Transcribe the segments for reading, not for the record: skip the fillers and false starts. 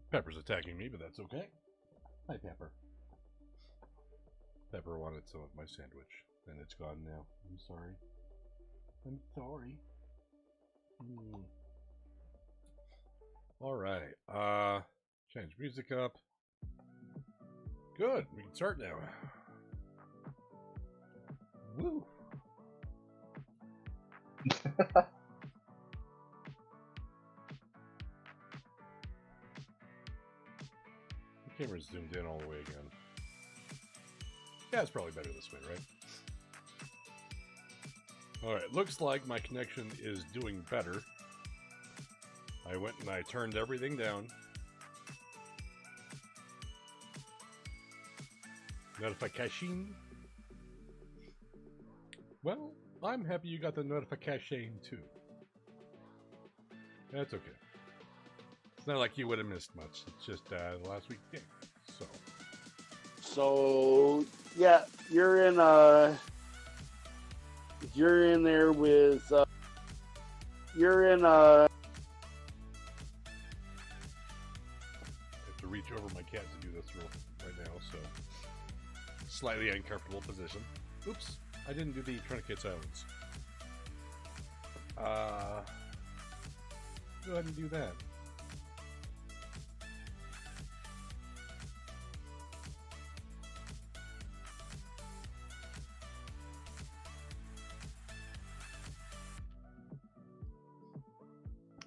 Pepper's attacking me, but that's okay. Hi, Pepper. Pepper wanted some of my sandwich, and it's gone now. I'm sorry. I'm sorry. All right. Change music up. Good. We can start now. Woo. The camera's zoomed in all the way again. Yeah, it's probably better this way, right? Alright, looks like my connection is doing better. I went and I turned everything down. Notification. Well, I'm happy you got the notification too. That's okay. It's not like you would have missed much. It's just last week's game. So yeah, you're in there with you're in I have to reach over my cat to do this right now, so slightly uncomfortable position. Oops, I didn't do the tourniquet silence. Go ahead and do that.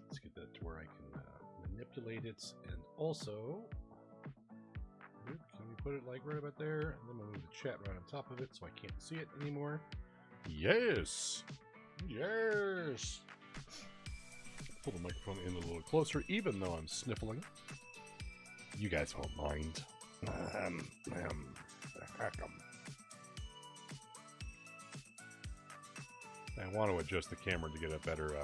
Let's get that to where I can manipulate it, and also, can we put it like right about there, and then we'll move the chat right on top of it so I can't see it anymore. Yes! Yes! Pull the microphone in a little closer, even though I'm sniffling. You guys won't mind. I want to adjust the camera to get a better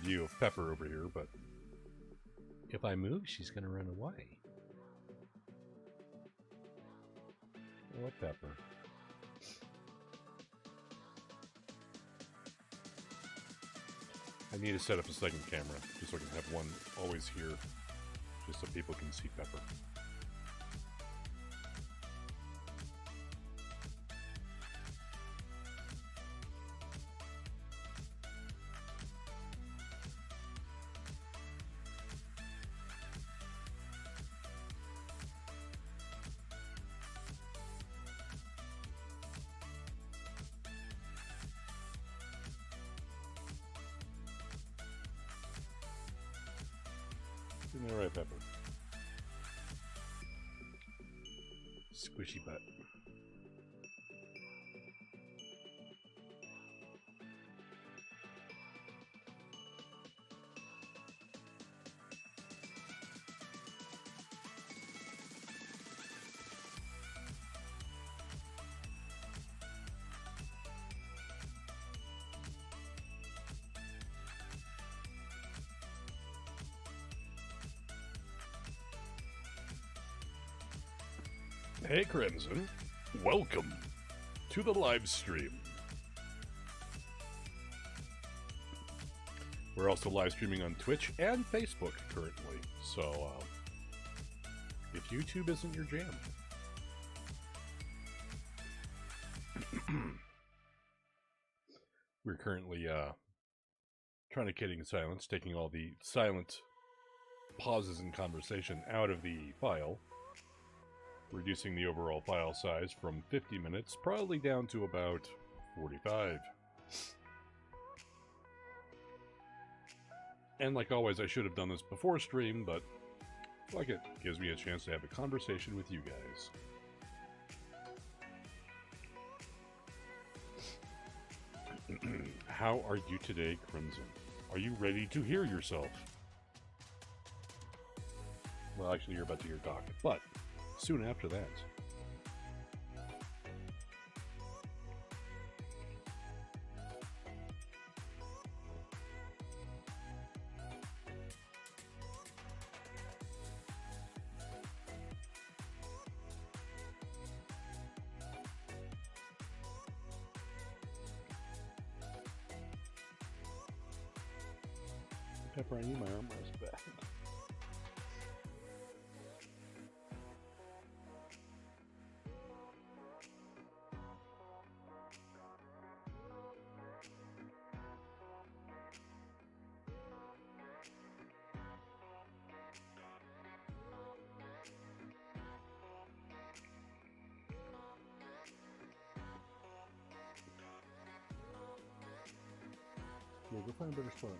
view of Pepper over here, but if I move, she's going to run away. What Pepper? I need to set up a second camera, just so I can have one always here, just so people can see Pepper. Isn't that right, Pepper? Squishy butt. Hey Crimson, welcome to the live stream. We're also live streaming on Twitch and Facebook currently, so if YouTube isn't your jam. We're currently truncating silence, taking all the silent pauses in conversation out of the file, reducing the overall file size from 50 minutes probably down to about 45. And like always, I should have done this before stream, but fuck it, gives me a chance to have a conversation with you guys. How are you today, Crimson? Are you ready to hear yourself? Well, actually, you're about to hear Doc, but soon after that. Pepper, I need my armrest back. Yeah, go find a better spot.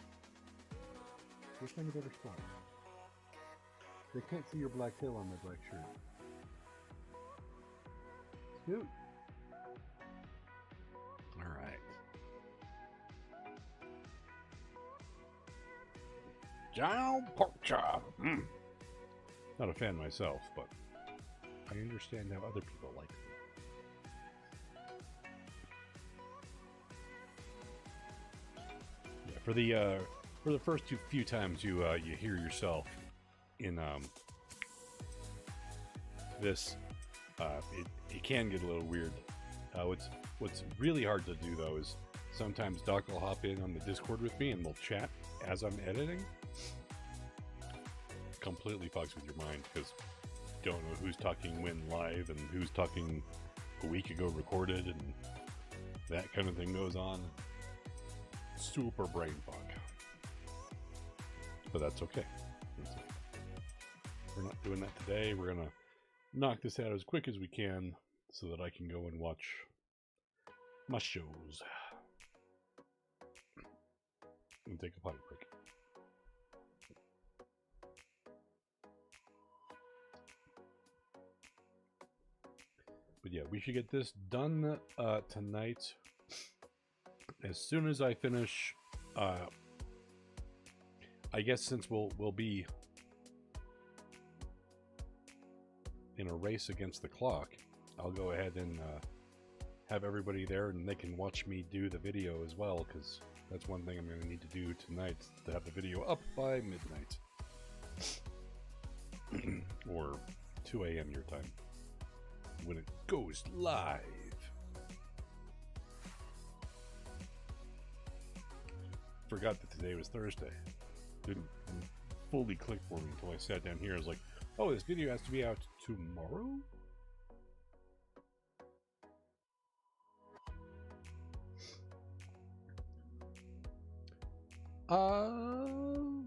Go find a better spot. They can't see your black tail on my black shirt. Scoot. All right. Giant pork chop. Not a fan myself, but I understand how other people like it. Yeah, for the first few times you hear yourself in this, it can get a little weird. What's really hard to do though is sometimes Doc will hop in on the Discord with me and we'll chat as I'm editing. Completely fucks with your mind because you don't know who's talking when live and who's talking a week ago recorded, and that kind of thing goes on. Super brain fog. But that's okay. We're not doing that today. We're gonna knock this out as quick as we can so that I can go and watch my shows and take a potty break. But yeah, we should get this done tonight. As soon as I finish, I guess since we'll be in a race against the clock, I'll go ahead and have everybody there and they can watch me do the video as well, because that's one thing I'm going to need to do tonight, to have the video up by midnight. Or 2 a.m. your time, when it goes live. Forgot that today was Thursday. Didn't fully click for me until I sat down here. I was like, oh, this video has to be out tomorrow?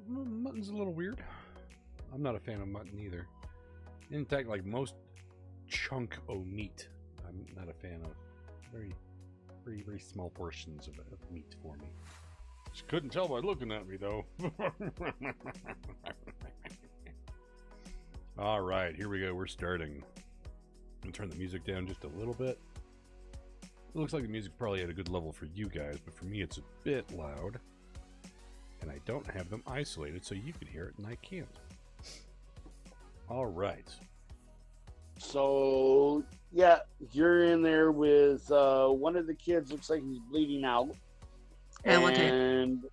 Mutton's a little weird. I'm not a fan of mutton either. In fact, like most chunk o' meat, I'm not a fan of. Very small portions of meat for me. Just couldn't tell by looking at me though. All right, here we go. We're starting. I'm gonna turn the music down just a little bit. It looks like the music probably at a good level for you guys, but for me it's a bit loud. And I don't have them isolated so you can hear it and I can't. All right. So, yeah, you're in there with one of the kids, looks like he's bleeding out. And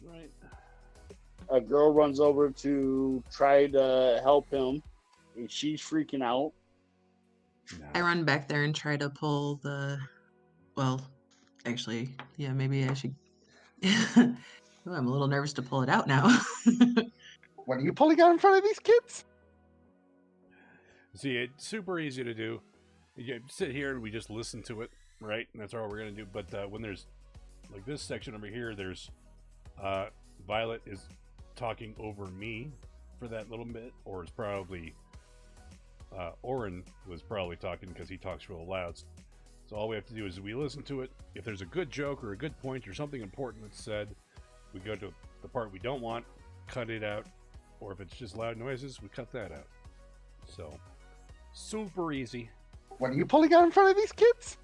right. A girl runs over to try to help him. And she's freaking out. No. I run back there and try to pull the... Well, actually, yeah, maybe I should... Oh, I'm a little nervous to pull it out now. What are you pulling out in front of these kids? See, it's super easy to do. You sit here and we just listen to it, right? And that's all we're going to do. But when there's, like this section over here, there's Violet is talking over me for that little bit. Or it's probably, Oren was probably talking because he talks real loud. So all we have to do is we listen to it. If there's a good joke or a good point or something important that's said, we go to the part we don't want, cut it out. Or if it's just loud noises, we cut that out. So, super easy. What are you pulling out in front of these kids?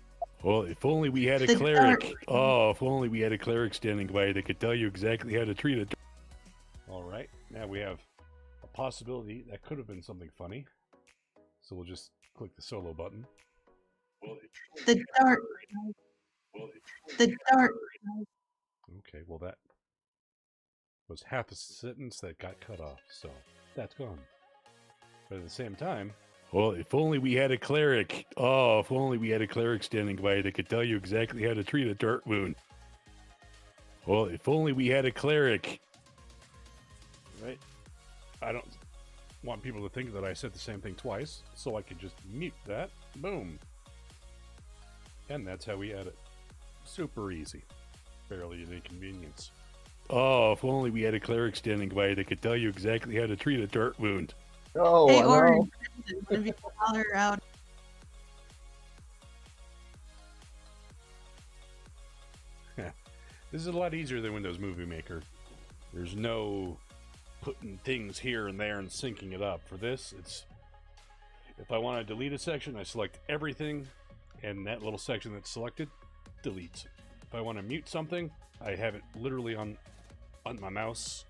Well, if only we had a cleric. Oh, if only we had a cleric standing by that could tell you exactly how to treat it. All right, now we have a possibility that could have been something funny. So we'll just click the solo button. The dark. The dark. Okay, well that was half a sentence that got cut off, so that's gone. But at the same time, well, if only we had a cleric. Oh, if only we had a cleric standing by that could tell you exactly how to treat a dirt wound. Well, if only we had a cleric. Right? I don't want people to think that I said the same thing twice, so I could just mute that. Boom. And that's how we edit. Super easy. Barely an inconvenience. Oh, if only we had a cleric standing by that could tell you exactly how to treat a dirt wound. Oh, hey, Orange, one of you call her out. This is a lot easier than Windows Movie Maker. There's no putting things here and there and syncing it up. For this, it's if I want to delete a section, I select everything, and that little section that's selected deletes. If I want to mute something, I have it literally on my mouse,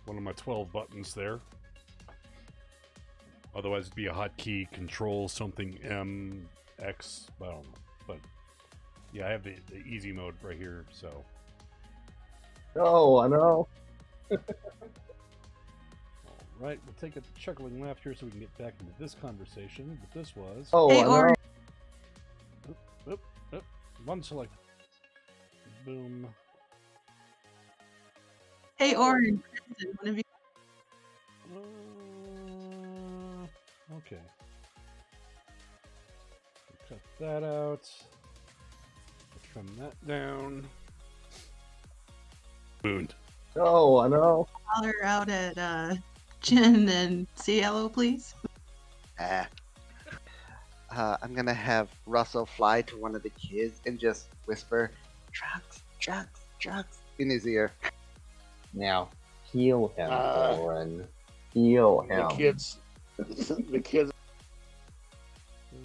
one of my 12 buttons there. Otherwise, it'd be a hotkey, Control something M X. I don't know, but yeah, I have the easy mode right here. So. Oh, I know. Right, we'll take a chuckling laugh here so we can get back into this conversation. But this was. Oh, Hey, I know. Orange. Oop, one select. Boom. Hey, Orange. One of you. Okay. Cut that out. Trim that down. Booned. Oh, I know. Holler out at Jen and Cielo, please. I'm gonna have Russell fly to one of the kids and just whisper, "Trucks, trucks, trucks," in his ear. Now, heal him, Oren. Heal The him. kids. The kids. Heal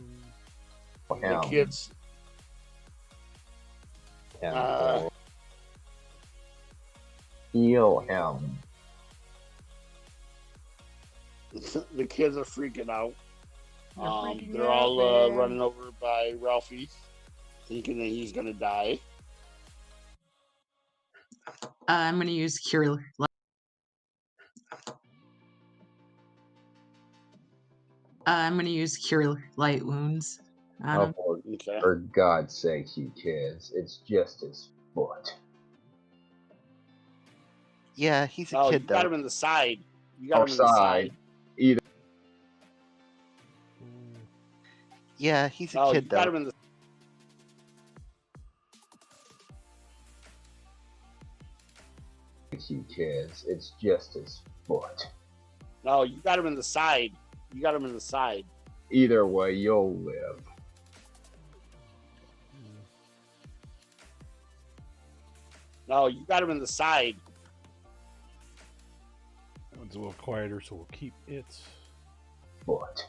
The him. kids. Him, Uh, Oren. Heal him. The kids are freaking out. They're freaking They're out, all man. running over by Ralphie, thinking that he's gonna die. I'm gonna use Cure. I'm gonna use Cure Light Wounds. Oh, Okay. for God's sakes, you kids. It's just his foot. Yeah, he's a Oh, you kid got though. him in the side. You got him in the Outside. side. Either Yeah, he's a Oh, you kid got though. him in the. you kids. It's just his foot. No, you got him in the side. You got him in the side. Either way, you'll live. No, you got him in the side. That one's a little quieter, so we'll keep it. Foot.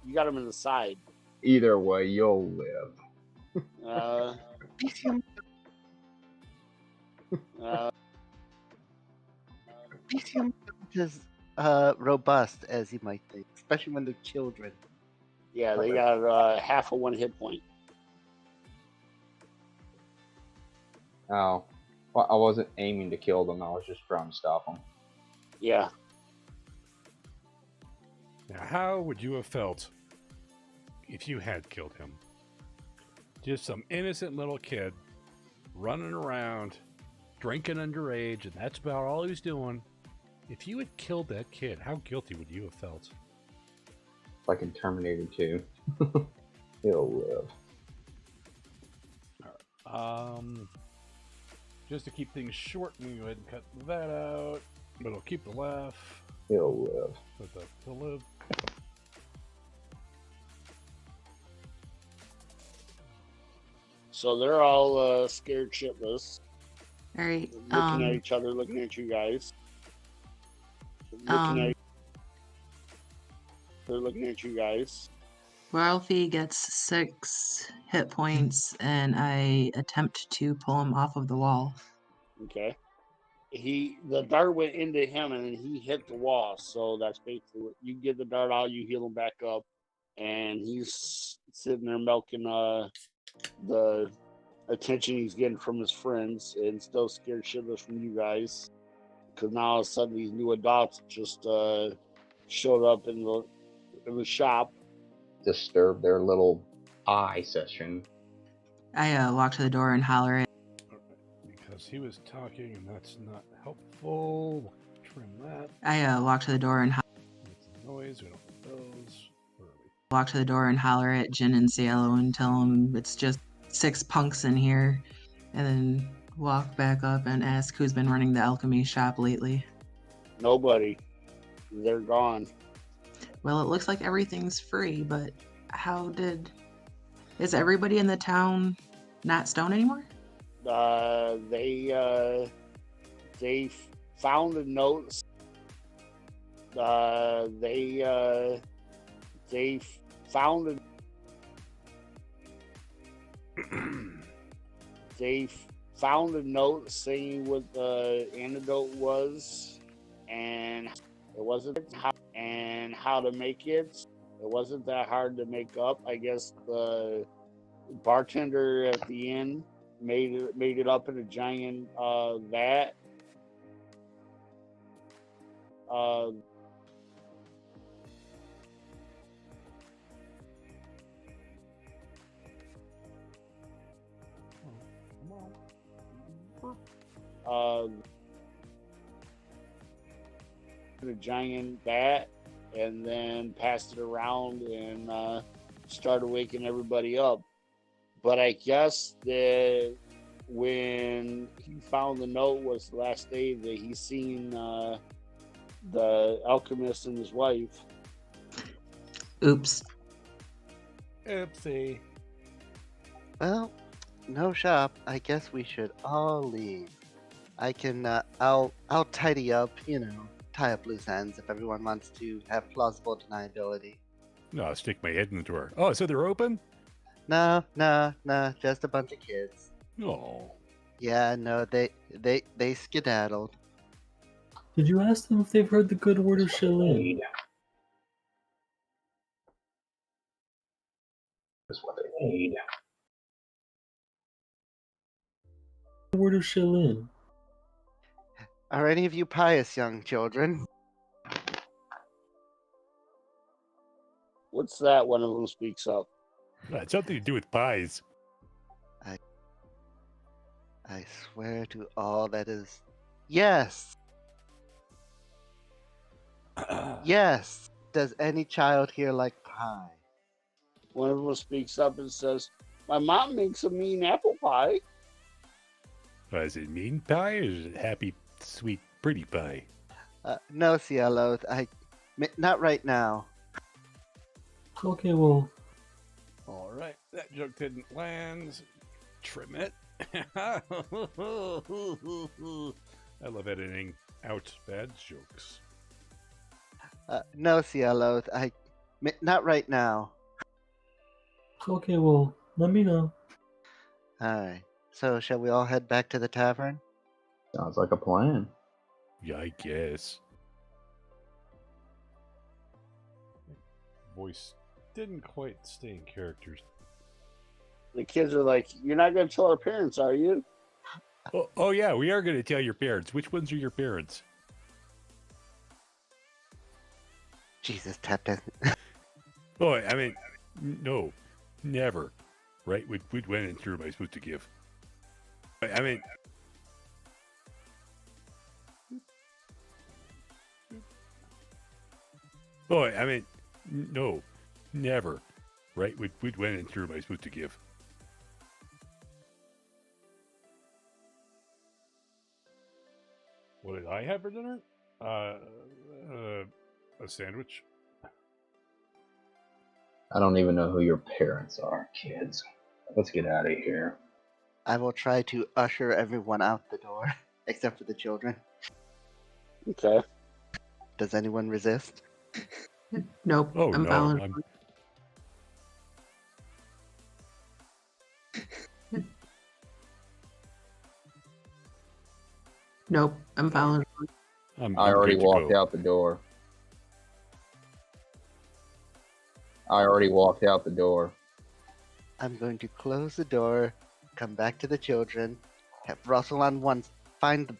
You got him in the side. Either way, you'll live. PCM is robust, as you might think, especially when they're children. Yeah, they got half of one hit point. Oh. Well, I wasn't aiming to kill them. I was just trying to stop them. Yeah. Now, how would you have felt if you had killed him? Just some innocent little kid running around, drinking underage, and that's about all he was doing. If you had killed that kid, how guilty would you have felt? Like in Terminator 2. He'll live. Just to keep things short, we go ahead and cut that out. But I'll keep the laugh. He'll live. Put that to live. So they're all scared shitless, All right. looking at each other, looking at you guys. They're looking at you guys. Ralphie gets 6 hit points, and I attempt to pull him off of the wall. Okay. The dart went into him and he hit the wall. So that's basically what you get the dart out, you heal him back up, and he's sitting there milking the attention he's getting from his friends and still scared shitless from you guys. Because now all of a sudden these new adults just showed up in the shop. Disturb their little eye session. I walk to the door and holler at. Because he was talking, and that's not helpful. Trim that. I walk to the door and Make some noise. We don't want those. Where are we? walk to the door and holler at Jin and Cielo and tell them it's just 6 punks in here, and then walk back up and ask who's been running the alchemy shop lately. Nobody. They're gone. Well, it looks like everything's free, but is everybody in the town not stone anymore? They found a note. They found a they found a note saying what the antidote was, and it wasn't how to make it. It wasn't that hard to make up. I guess the bartender at the inn made it up in a giant vat. In a giant vat, and then passed it around and started waking everybody up. But I guess that when he found the note was the last day that he seen the alchemist and his wife. Oops. Oopsie. Well, no shop. I guess we should all leave. I can, I'll tidy up, tie up loose ends if everyone wants to have plausible deniability. No, I'll stick my head in the door. Oh, so they're open? No, just a bunch of kids. Oh. Yeah, no, they skedaddled. Did you ask them if they've heard the good word of Shilin? That's what they need. The word of Shilin. Are any of you pious young children? What's that? One of them speaks up. It's something to do with pies. I swear to all that is... Yes! Yes! Does any child here like pie? One of them speaks up and says, "My mom makes a mean apple pie." Is it mean pie or is it happy, sweet, pretty pie? No, Cielo, not right now. Okay, well, All right, that joke didn't land. Trim it. I love editing out bad jokes. No, Cielo, not right now. okay, well, let me know. Alright, so shall we all head back to the tavern? Sounds like a plan. Yeah, I guess. Voice didn't quite stay in characters. The kids are like, "You're not going to tell our parents, are you?" Oh yeah, we are going to tell your parents. Which ones are your parents? Jesus, Tepton. Oh, I mean, no, never. Right? What answer am I supposed to give? I mean... Oh, I mean, no, never. Right? What answer am I supposed to give? What did I have for dinner? A sandwich. I don't even know who your parents are, kids. Let's get out of here. I will try to usher everyone out the door, except for the children. Okay. Does anyone resist? Nope. Oh, I'm no, following. I'm- Nope. I'm following. I already walked out the door. I'm going to close the door, come back to the children, have Russell on one, find the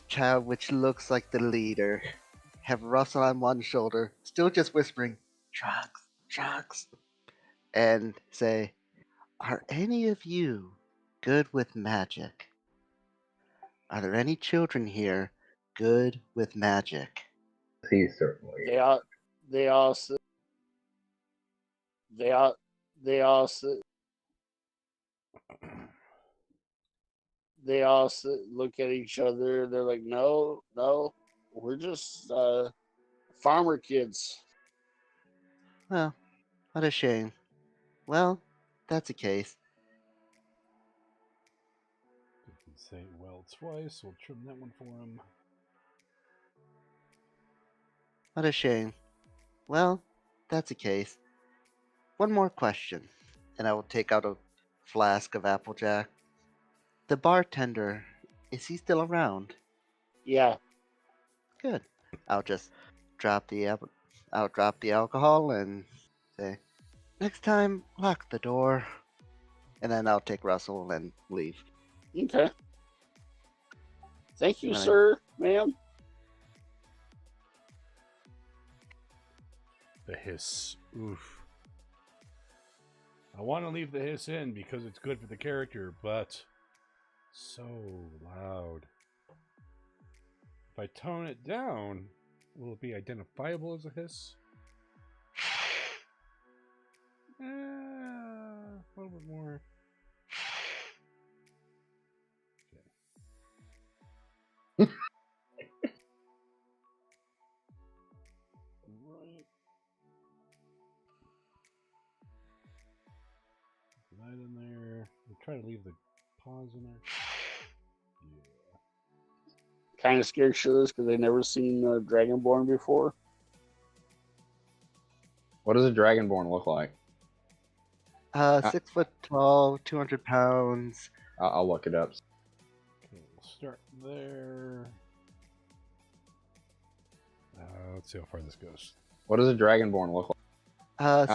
child which looks like the leader, have Russell on one shoulder, still just whispering, drugs, and say, "Are any of you good with magic? Are there any children here good with magic?" He certainly. They all s- they all look at each other. They're like, "No, we're just farmer kids." Well, what a shame. Well, that's the case. Say well twice. We'll trim that one for him. What a shame. Well, that's the case. One more question, and I will take out a flask of Applejack. The bartender, is he still around? Yeah. Good. I'll just drop the alcohol and say, next time, lock the door. And then I'll take Russell and leave. Okay. Thank you, Right. sir, ma'am. The hiss. Oof. I want to leave the hiss in because it's good for the character, but so loud. If I tone it down, will it be identifiable as a hiss? A little bit more. Okay. Right. That in there. We'll try to leave the pause in there. Yeah. Kind of scared shitless because they never seen Dragonborn before. What does a Dragonborn look like? 6 foot tall, 200 pounds. I'll look it up. Okay, we'll start there. Let's see how far this goes. What does a Dragonborn look like?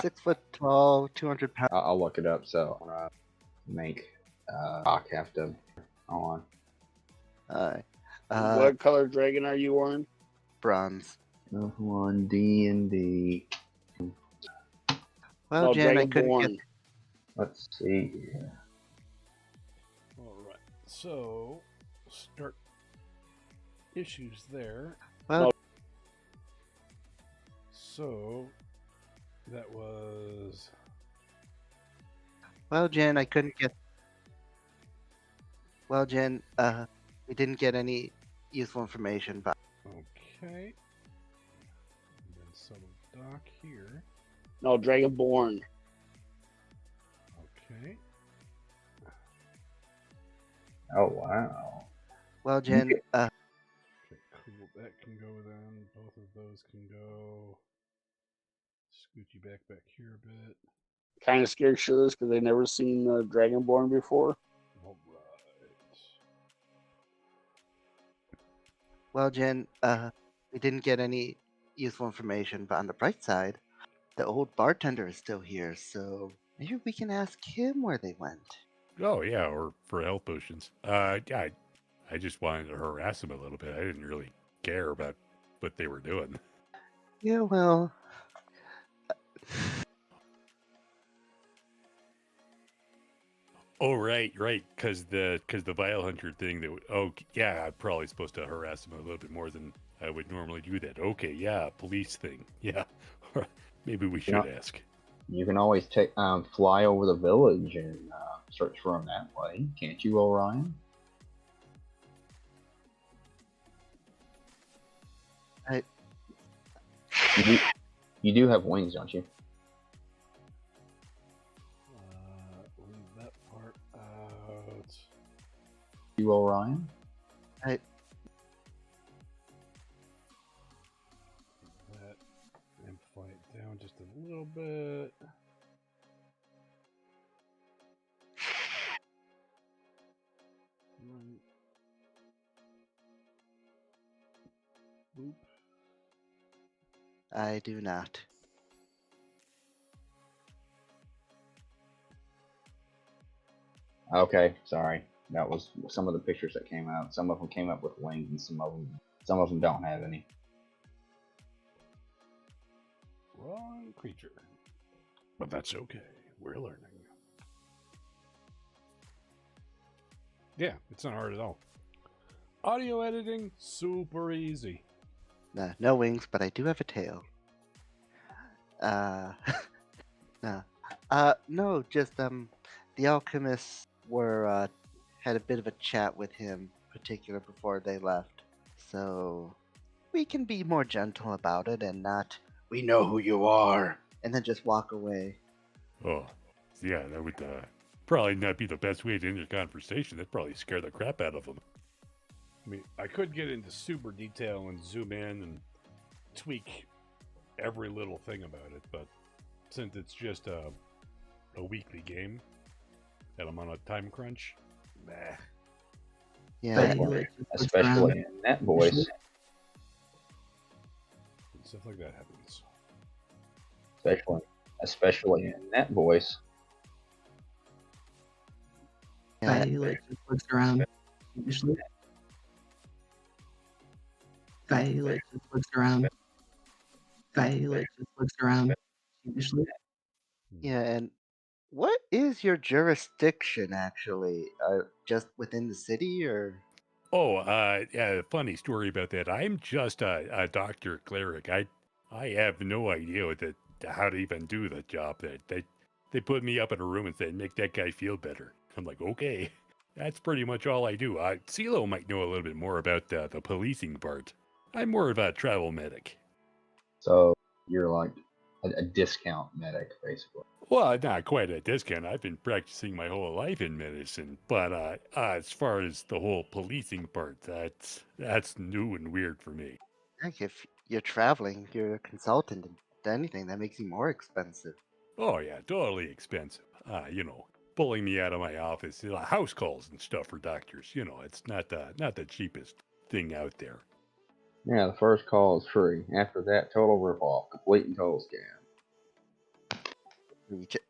6 foot tall, 200 pounds. I'll look it up. So I'm gonna make Doc have to. Hold on. What color dragon are you, Warren? Bronze. One D&D. Well, No, Jen, I couldn't get. Dragonborn. Let's see here. Alright, so start issues there. Well, So that was well, Jen, I couldn't get. Well, Jen, we didn't get any useful information, but okay. And then settle Doc here. No, Dragonborn. Okay. Oh wow. well, Jen, Okay, cool. That can go then. Both of those can go. Scoot you back here a bit. Kind of scared shitless because they never seen Dragonborn before. Alright. well, Jen, we didn't get any useful information, but on the bright side, the old bartender is still here, so maybe we can ask him where they went. Oh yeah, or for health potions. I just wanted to harass them a little bit. I didn't really care about what they were doing. Yeah, well, Oh right, because the Vile Hunter thing. I'm probably supposed to harass them a little bit more than I would normally do that. Okay, yeah, police thing. Yeah, maybe we should ask. You can always take fly over the village and search for him that way, can't you, Orion? You do have wings, don't you? Leave that part out. You, Orion? That and fly it down just a little bit. Right. Boop. I do not. Okay, sorry. That was some of the pictures that came out. Some of them came up with wings, and some of them don't have any. Wrong creature. But that's okay. We're learning. Yeah, it's not hard at all. Audio editing, super easy. No wings, but I do have a tail. No, just the alchemists were had a bit of a chat with him, particular before they left. So we can be more gentle about it and not. We know who you are, and then just walk away. Oh, yeah, that would probably not be the best way to end your conversation. That'd probably scare the crap out of them. I mean, I could get into super detail and zoom in and tweak every little thing about it, but since it's just a weekly game and I'm on a time crunch, meh. Yeah, But he like just looks Especially around. in that voice. Stuff like that happens. Especially in that voice. yeah. But he like just looks around. Usually. But he like just looks around. But he like just looks around. Usually. Yeah, and what is your jurisdiction actually? Just within the city, or? Oh, yeah, funny story about that. I'm just a doctor cleric. I have no idea how to even do the job. They put me up in a room and said, make that guy feel better. I'm like, okay, that's pretty much all I do. CeeLo might know a little bit more about the policing part. I'm more of a travel medic. So you're like a discount medic, basically. Well, not quite a discount. I've been practicing my whole life in medicine, but as far as the whole policing part, that's new and weird for me. Heck, if you're traveling, you're a consultant. If anything, that makes you more expensive. Oh yeah, totally expensive. Pulling me out of my office, house calls and stuff for doctors. It's not the cheapest thing out there. Yeah, the first call is free. After that, total ripoff, complete and total scam. Reach it.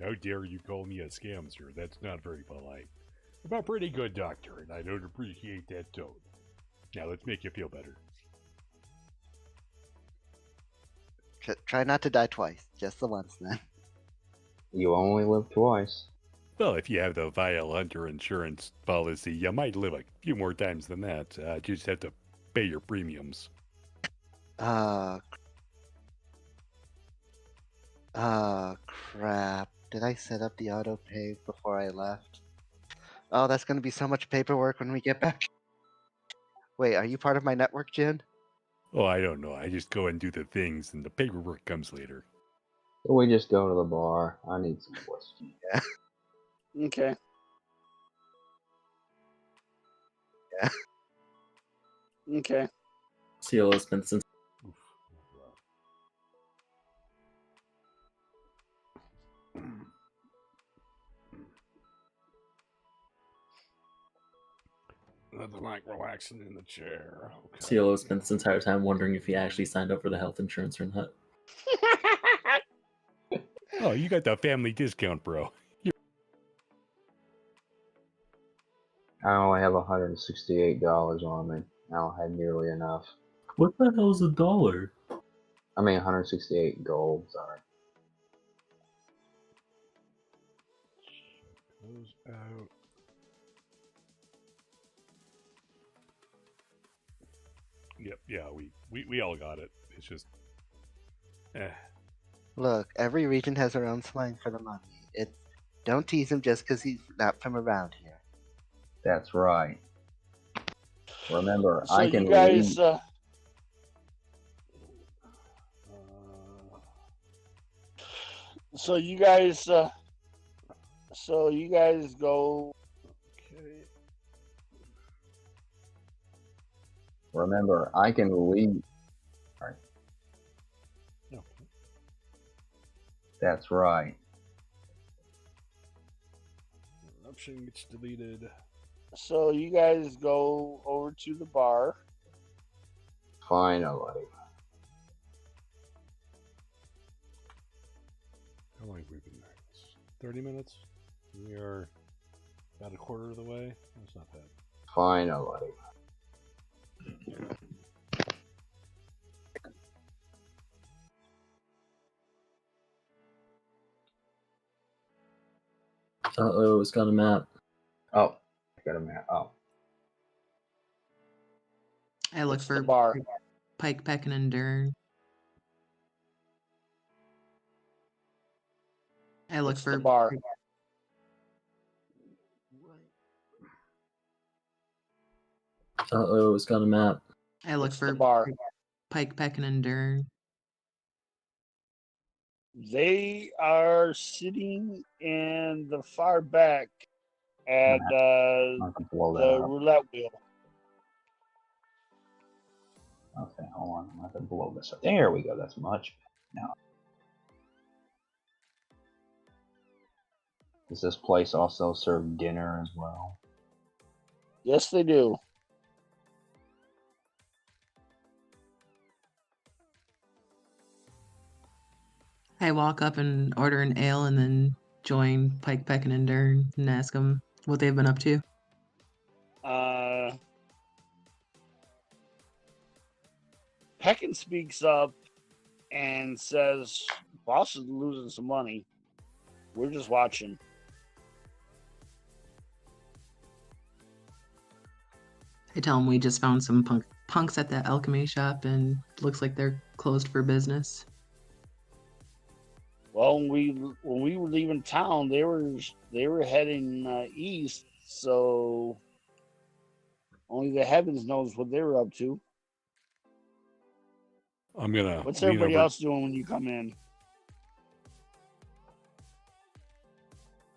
How dare you call me a scam, sir? That's not very polite. I'm a pretty good doctor, and I don't appreciate that tone. Now let's make you feel better. Try not to die twice. Just the once, then. You only live twice. Well, if you have the Vial Hunter insurance policy, you might live a few more times than that. You just have to pay your premiums. Crap. Did I set up the auto pay before I left? Oh, that's going to be so much paperwork when we get back. Wait, are you part of my network, Jin? Oh, I don't know. I just go and do the things, and the paperwork comes later. So we just go to the bar. I need some whiskey. Yeah. Okay. Yeah. Okay. CLO's been since. Nothing like relaxing in the chair. Okay. CLO spent this entire time wondering if he actually signed up for the health insurance or not. Oh, you got the family discount, bro. I only have $168 on me. I don't have nearly enough. What the hell is a dollar? I mean, 168 gold, sorry. Close out. Yep, yeah, we all got it. It's just, Look, every region has their own slang for the money. Don't tease him just because he's not from around here. That's right. Remember, So I can you guys, lead. so you guys go. Okay. Remember, I can lead. Right. Okay. That's right. Eruption gets deleted. So you guys go over to the bar. Finally. How long have we been there? 30 minutes? We are about a quarter of the way. That's not bad. Finally. Uh-oh, it's got a map. Oh, I got a map. Oh. I look It's the for bar. Pike, Peck, and Endurn. I look It's for the bar. Uh-oh, it's got a map. I look It's for the bar. Pike, Peck, and Endurn. They are sitting in the far back at I'm gonna blow that the up. roulette wheel. Okay, hold on. I'm gonna have to blow this up. There we go. That's much. Now, does this place also serve dinner as well? Yes, they do. I walk up and order an ale and then join Pike, Peck, and Dern and ask them what they've been up to. Peckin speaks up and says, "Boss is losing some money. We're just watching." I tell them we just found some punks at the alchemy shop and looks like they're closed for business. Well, when we were leaving town, they were heading east, so only the heavens knows what they were up to. I'm gonna. What's lean everybody over- else doing when you come in?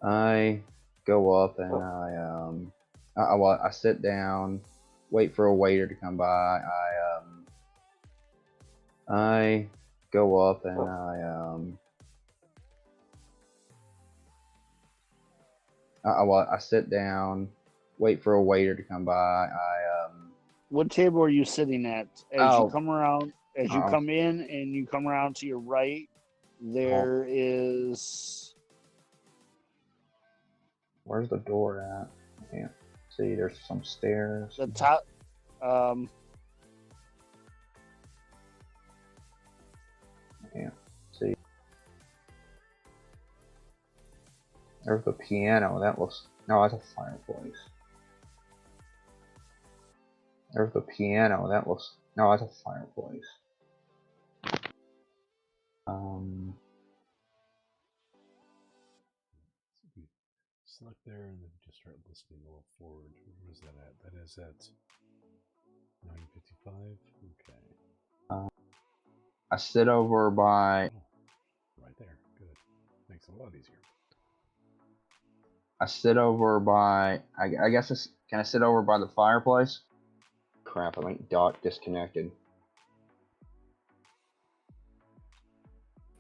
I go up and I sit down, wait for a waiter to come by. I go up and I sit down, wait for a waiter to come by. What table are you sitting at? As you come around, as you Oh. come in and you come around to your right, there is. Where's the door at? I can't see. There's some stairs. The top. I can't see. There's the piano. That looks. No, that's a fireplace. There's the piano. That looks. No, that's a fireplace. Select there and then just start listening a little forward. Where is that at? That is at 9:55. Okay. I sit over by. Oh, right there. Good. Makes it a lot easier. I sit over by. I guess it's. Can I sit over by the fireplace? Crap! I think Dot disconnected.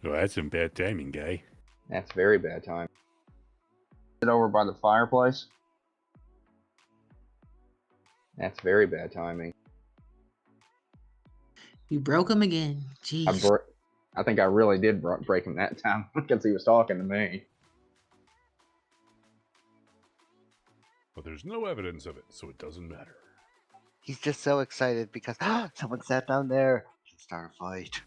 Oh, that's some bad timing, guy. That's very bad time. Sit over by the fireplace. That's very bad timing. You broke him again. Jeez. I think I really did break him that time because he was talking to me. But there's no evidence of it, so it doesn't matter. He's just so excited because someone sat down there and start a fight.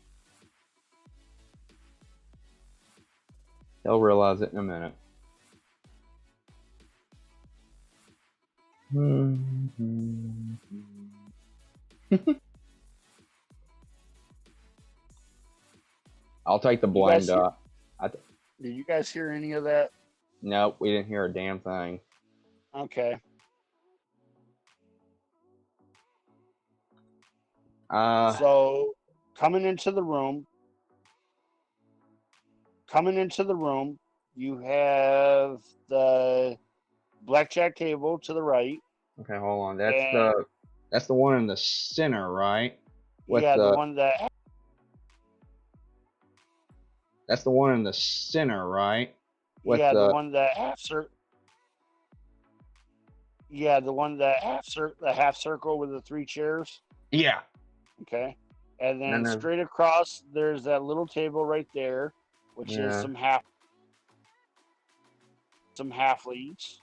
He'll realize it in a minute. I'll take the blind dot. Did you guys hear any of that? Nope, we didn't hear a damn thing. Okay. So coming into the room, you have the blackjack table to the right. Okay, hold on. That's the one in the center, right? The one that. That's the one in the center, right? The one that half circle. Yeah, the one that half circle with the 3 chairs. Yeah. Okay. And then straight across, there's that little table right there, which is some halflings.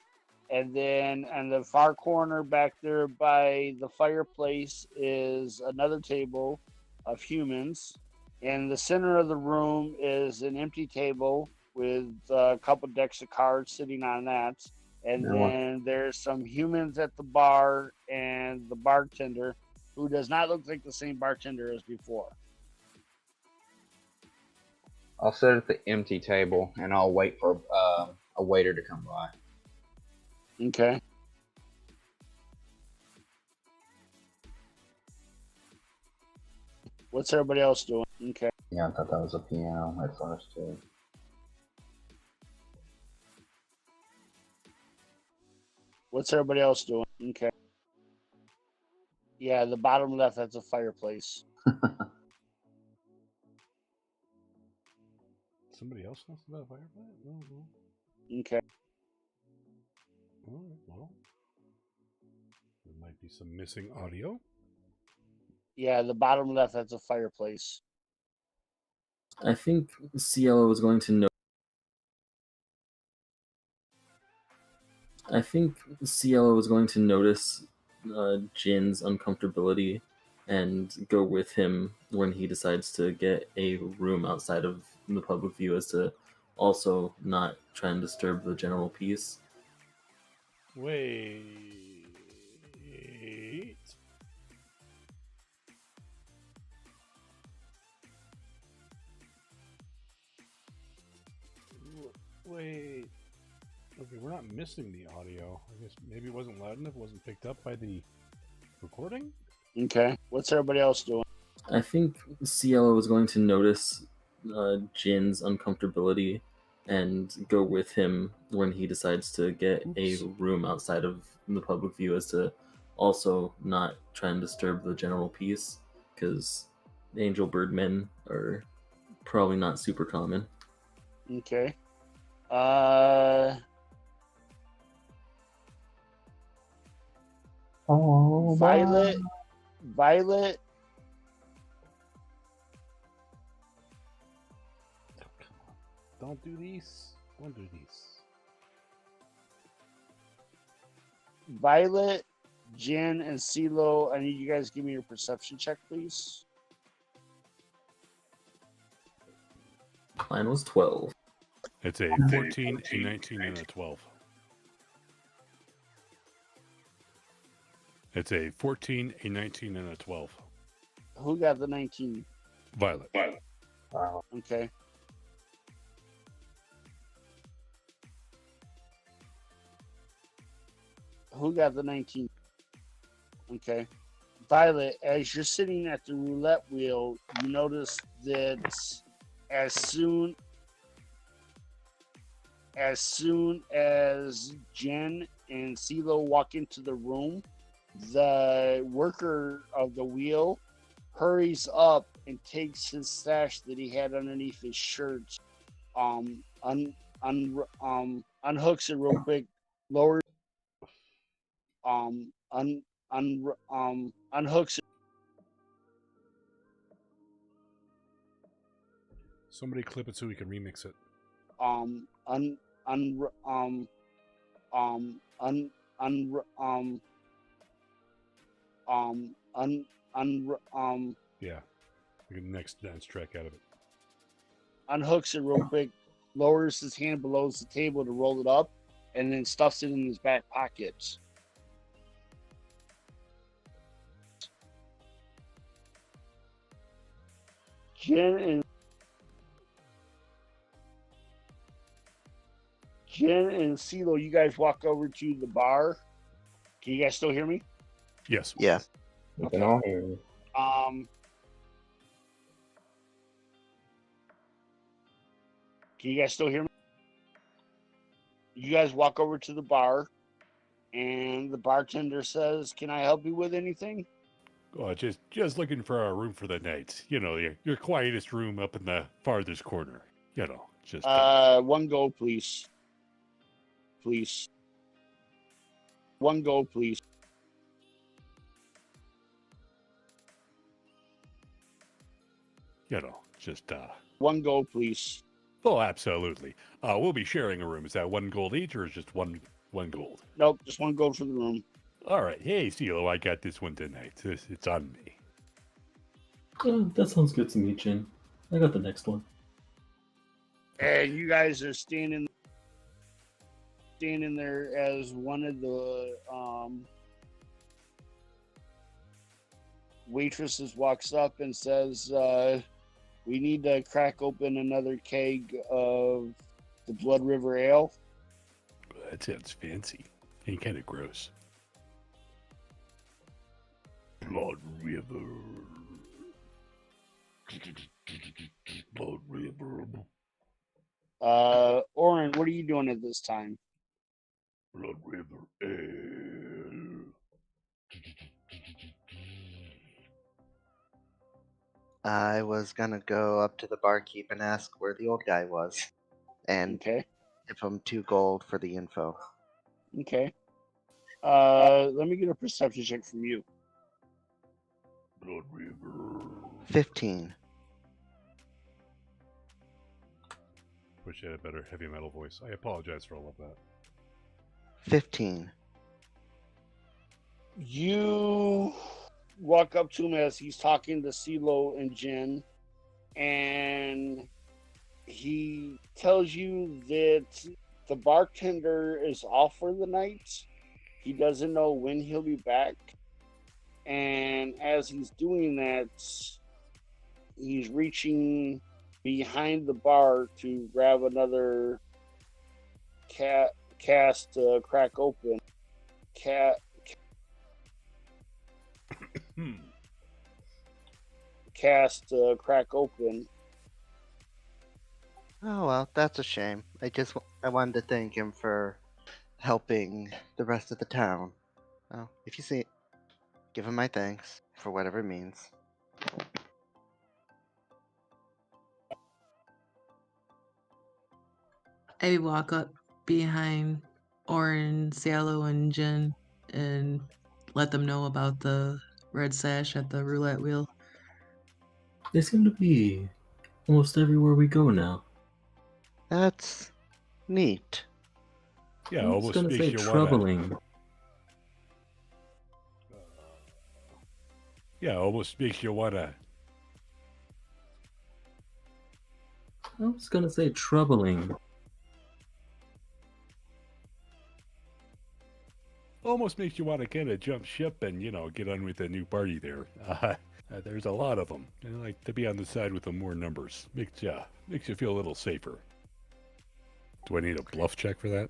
And then on the far corner back there by the fireplace is another table of humans. In the center of the room is an empty table with a couple decks of cards sitting on that. And then there's some humans at the bar and the bartender, who does not look like the same bartender as before. I'll sit at the empty table and I'll wait for a waiter to come by. Okay. What's everybody else doing? Okay. Yeah, I thought that was a piano at first too. What's everybody else doing? Okay. Yeah, the bottom left, that's a fireplace. Somebody else knows about a fireplace? No. Okay. All right, well, there might be some missing audio. Yeah, the bottom left, that's a fireplace. I think Cielo was going to know. I think Cielo was going to notice Jin's uncomfortability and go with him when he decides to get a room outside of the public view, as to also not try and disturb the general peace. Wait. Wait. Okay, we're not missing the audio. I guess maybe it wasn't loud enough. It wasn't picked up by the recording. Okay. What's everybody else doing? I think Cielo was going to notice Jin's uncomfortability and go with him when he decides to get a room outside of the public view, as to also not try and disturb the general peace, because angel birdmen are probably not super common. Okay. Violet. Don't do these. Don't do these. Violet, Jen, and CeeLo, I need you guys to give me your perception check, please. Mine was 12. It's a 14, a 19, and a 12. It's a 14, a 19, and a 12. Who got the 19? Violet. Wow. Okay. Who got the 19? Okay. Violet, as you're sitting at the roulette wheel, you notice that as soon as Jen and CeeLo walk into the room, the worker of the wheel hurries up and takes his stash that he had underneath his shirt, unhooks it real quick, lowers, unhooks it. Somebody clip it so we can remix it. Yeah, we get the next dance track out of it. Unhooks it real quick, lowers his hand below the table to roll it up, and then stuffs it in his back pockets. Jen and CeeLo, you guys walk over to the bar. Can you guys still hear me? Yes. Yeah. We can all hear you. Can you guys still hear me? You guys walk over to the bar, and the bartender says, "Can I help you with anything?" Oh, just looking for a room for the night. You know, your quietest room up in the farthest corner. You know, just one gold, please. Please. One gold, please. you know, just One gold, please. Oh, absolutely. We'll be sharing a room. Is that one gold each, or is just one gold? Nope, just one gold for the room. All right. Hey, CeeLo, I got this one tonight. It's on me. That sounds good to me, Jin. I got the next one. And you guys are standing there as one of the waitresses walks up and says, "We need to crack open another keg of the Blood River Ale." That sounds fancy and kind of gross. Blood River. Oren, what are you doing at this time? Blood River Ale. I was gonna go up to the barkeep and ask where the old guy was, and Okay. give him 2 gold for the info. Okay. Let me get a perception check from you. Blood River. 15. Wish you had a better heavy metal voice. I apologize for all of that. 15. You walk up to him as he's talking to CeeLo and Jen, and he tells you that the bartender is off for the night. He doesn't know when he'll be back. And as he's doing that, he's reaching behind the bar to grab another cast crack open. Cast crack open. Oh well, that's a shame. I wanted to thank him for helping the rest of the town. Well, if you see it, give him my thanks for whatever it means. I walk up behind Oren, Cielo, and Jen and let them know about the red sash at the roulette wheel. They seem to be almost everywhere we go now. That's neat. Yeah, I was almost gonna makes say you troubling. almost makes you wanna. I was gonna say troubling. Almost makes you want to kind of jump ship and get on with the new party there. There's a lot of them. I like to be on the side with the more numbers. Makes you feel a little safer. Do I need a bluff check for that?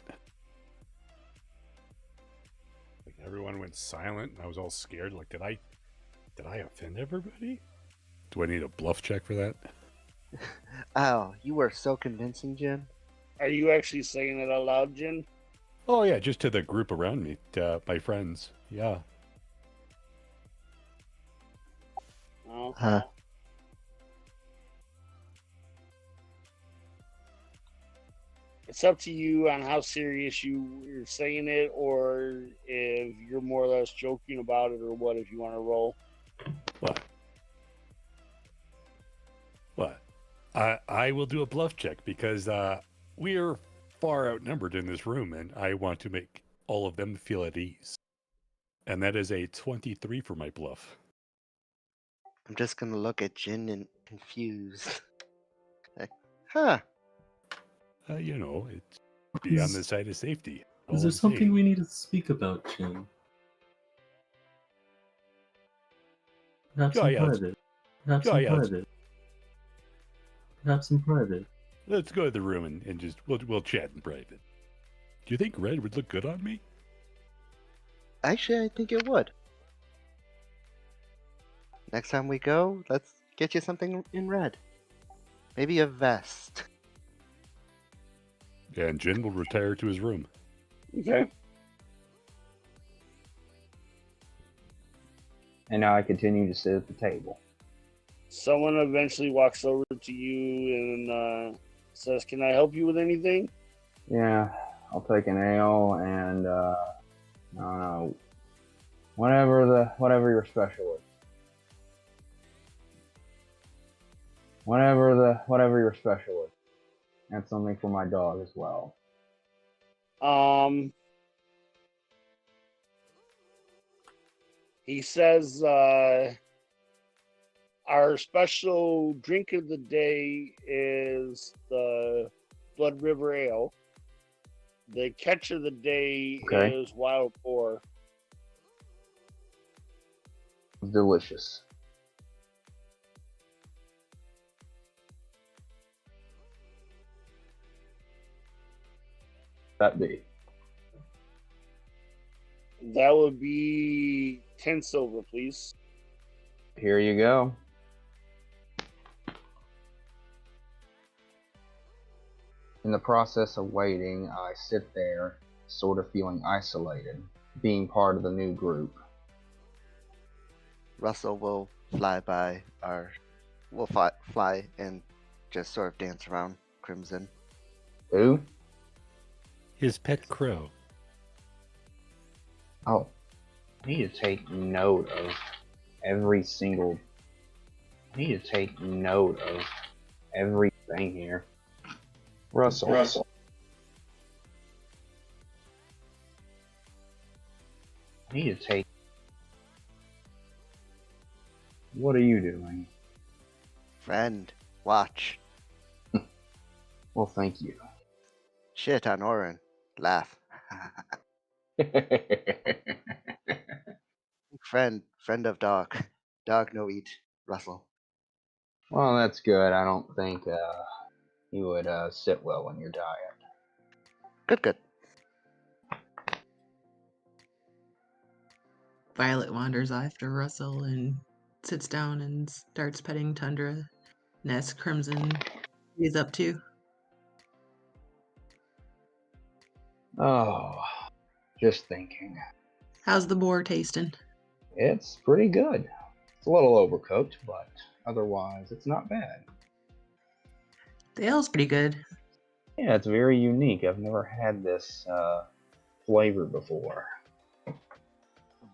Like everyone went silent, and I was all scared. Like, did I offend everybody? Do I need a bluff check for that? Oh, you were so convincing, Jen. Are you actually saying it out loud, Jen? Oh yeah, just to the group around me, my friends. Yeah. Oh. Huh. It's up to you on how serious you're saying it, or if you're more or less joking about it, or what, if you want to roll. What? I will do a bluff check because we're far outnumbered in this room, and I want to make all of them feel at ease. And that is a 23 for my bluff. I'm just gonna look at Jin and confused. Like, huh. It's be on the side of safety. Is there something we need to speak about, Jim? Perhaps in private. Perhaps in private. Perhaps in private. Let's go to the room and just we'll chat in private. Do you think red would look good on me? Actually, I think it would. Next time we go, let's get you something in red. Maybe a vest. Yeah, and Jin will retire to his room. Okay. And now I continue to sit at the table. Someone eventually walks over to you and says, "Can I help you with anything?" Yeah, I'll take an ale and I don't know, whatever your special is. Whatever your special is. And something for my dog as well. He says, our special drink of the day is the Blood River Ale. The catch of the day is Wild Boar. Delicious. That be? That would be 10 silver, please. Here you go. In the process of waiting, I sit there, sort of feeling isolated, being part of the new group. Russell will fly and just sort of dance around Crimson. Who? His pet crow. Oh, I need to take note of everything here. Russell. I need to take... What are you doing? Friend, watch. Well, thank you. Shit on Oren. Laugh. Friend of dog. Dog no eat. Russell. Well, that's good. I don't think you would sit well on your diet. Good. Violet wanders after Russell and sits down and starts petting Tundra and asks Crimson what he's up to. Oh, just thinking. How's the boar tasting? It's pretty good. It's a little overcooked, but otherwise it's not bad. The ale's pretty good. Yeah, it's very unique. I've never had this flavor before.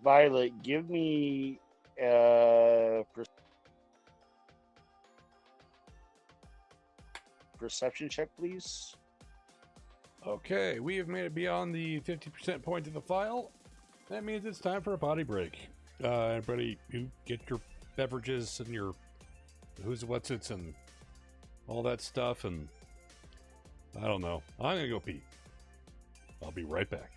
Violet, give me perception check, please. Okay, we have made it beyond the 50% point of the file. That means it's time for a potty break. Everybody, you get your beverages and your who's what's it's and all that stuff, and I don't know. I'm gonna go pee. I'll be right back.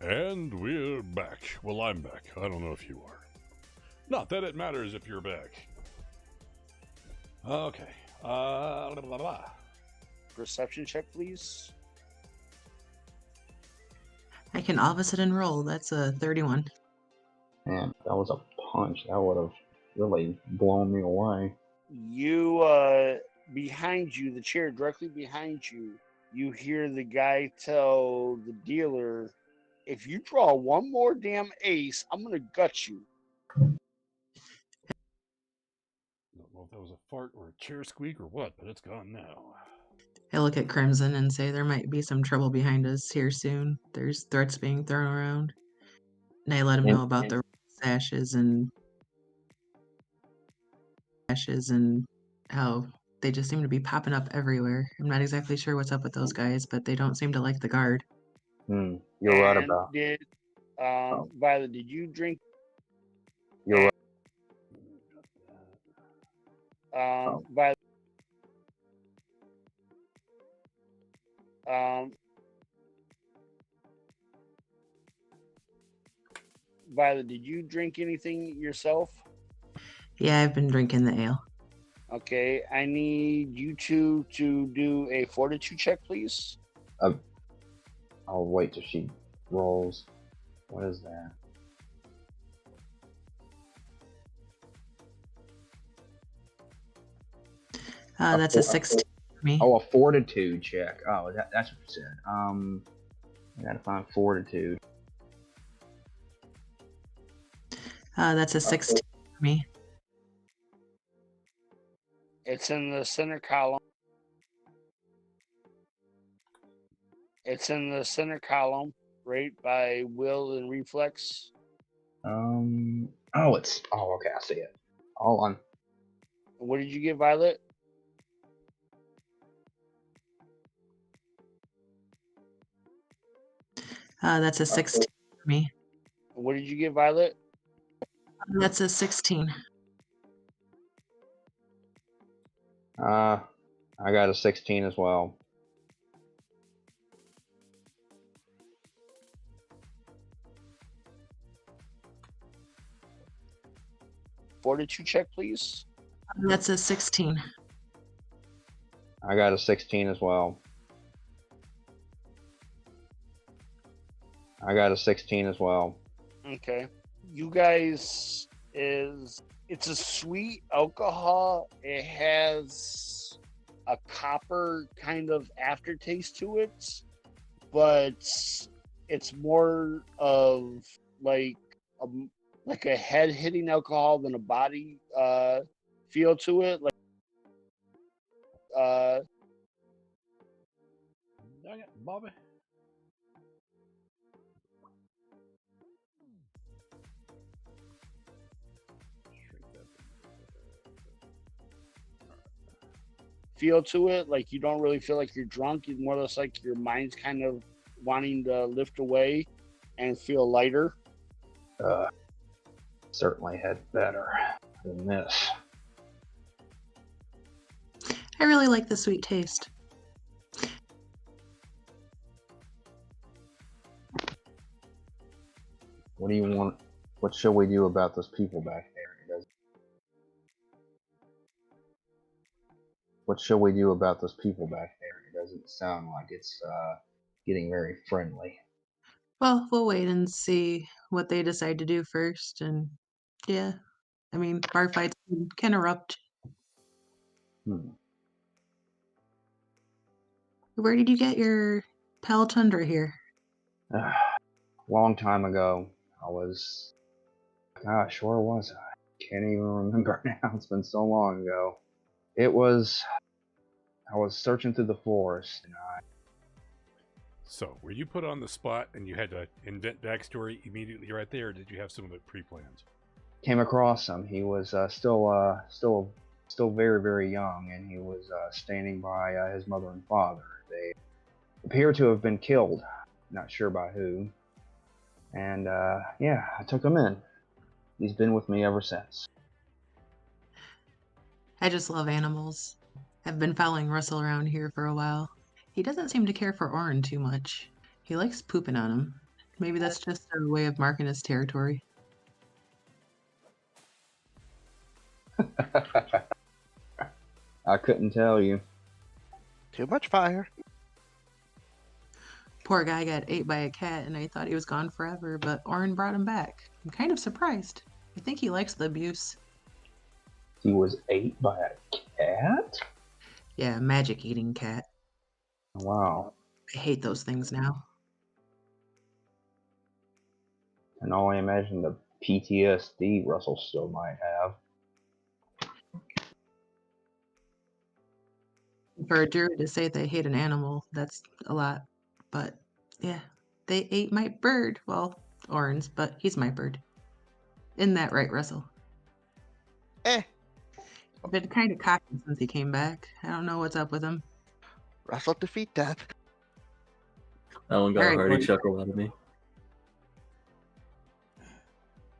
And we're back. Well, I'm back. I don't know if you are. Not that it matters if you're back. Okay. Blah, blah, blah. Perception check, please. I can all of a sudden roll. That's a 31. Man, that was a punch. That would have really blown me away. You, behind you, the chair directly behind you, you hear the guy tell the dealer, if you draw one more damn ace, I'm going to gut you. Don't know if that was a fart or a chair squeak or what, but it's gone now. I look at Crimson and say there might be some trouble behind us here soon. There's threats being thrown around. And I let him know about the sashes and how they just seem to be popping up everywhere. I'm not exactly sure what's up with those guys, but they don't seem to like the guard. You're right about. Violet, did you drink? You're right. Violet. Violet, did you drink anything yourself? Yeah, I've been drinking the ale. Okay, I need you two to do a fortitude check, please. I'll wait till she rolls. What is that? That's a 16 for me. Oh, a fortitude check. Oh, that's what you said. I gotta find fortitude. That's a 16 for me. It's in the center column. It's in the center column, right by will and reflex. Oh, okay, I see it. Hold on. What did you get, Violet? That's a 16 for me. What did you get, Violet? That's a 16. I got a 16 as well. Fortitude check, please. That's a 16. I got a 16 as well. I got a 16 as well. Okay. You guys it's a sweet alcohol. It has a copper kind of aftertaste to it, but it's more of like a head hitting alcohol than a body feel to it. Dang it, Bobby. Feel to it, like you don't really feel like you're drunk. It's more or less like your mind's kind of wanting to lift away and feel lighter. Certainly had better than this. I really like the sweet taste. What do you want? What shall we do about those people back there? What shall we do about those people back there? It doesn't sound like it's getting very friendly. Well, we'll wait and see what they decide to do first. And yeah, I mean, bar fights can erupt. Where did you get your Pal Tundra here? Long time ago, gosh, where was I? Can't even remember now. It's been so long ago. I was searching through the forest, and So, were you put on the spot and you had to invent backstory immediately right there, or did you have some of it pre-planned? came across him. He was still very, very young, and he was standing by his mother and father. They appear to have been killed. Not sure by who. And yeah, I took him in. He's been with me ever since. I just love animals. I've been following Russell around here for a while. He doesn't seem to care for Orin too much. He likes pooping on him. Maybe that's just a way of marking his territory. I couldn't tell you. Too much fire. Poor guy got ate by a cat and I thought he was gone forever, but Orin brought him back. I'm kind of surprised. I think he likes the abuse. He was ate by a cat? Yeah, magic eating cat. Wow. I hate those things now. And only imagine the PTSD Russell still might have. For a druid to say they hate an animal, that's a lot. But yeah, they ate my bird. Well, Orin's, but he's my bird. Isn't that right, Russell? Eh. Been kind of cocky since he came back. I don't know what's up with him. Russell defeat death. That one got Alright, a hearty boys. chuckle out of me.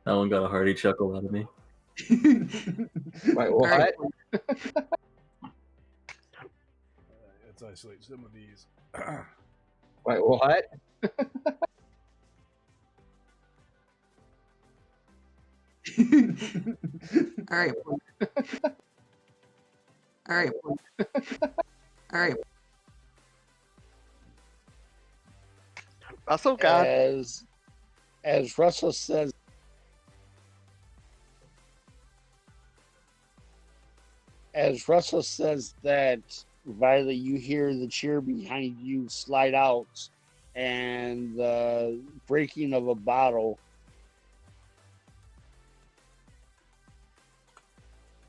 That one got a hearty chuckle out of me. Wait, what? Alright. Let's isolate some of these. Wait, what? All right. All right. All right. Russell got As Russell says, that, Violet, you hear the chair behind you slide out and the breaking of a bottle.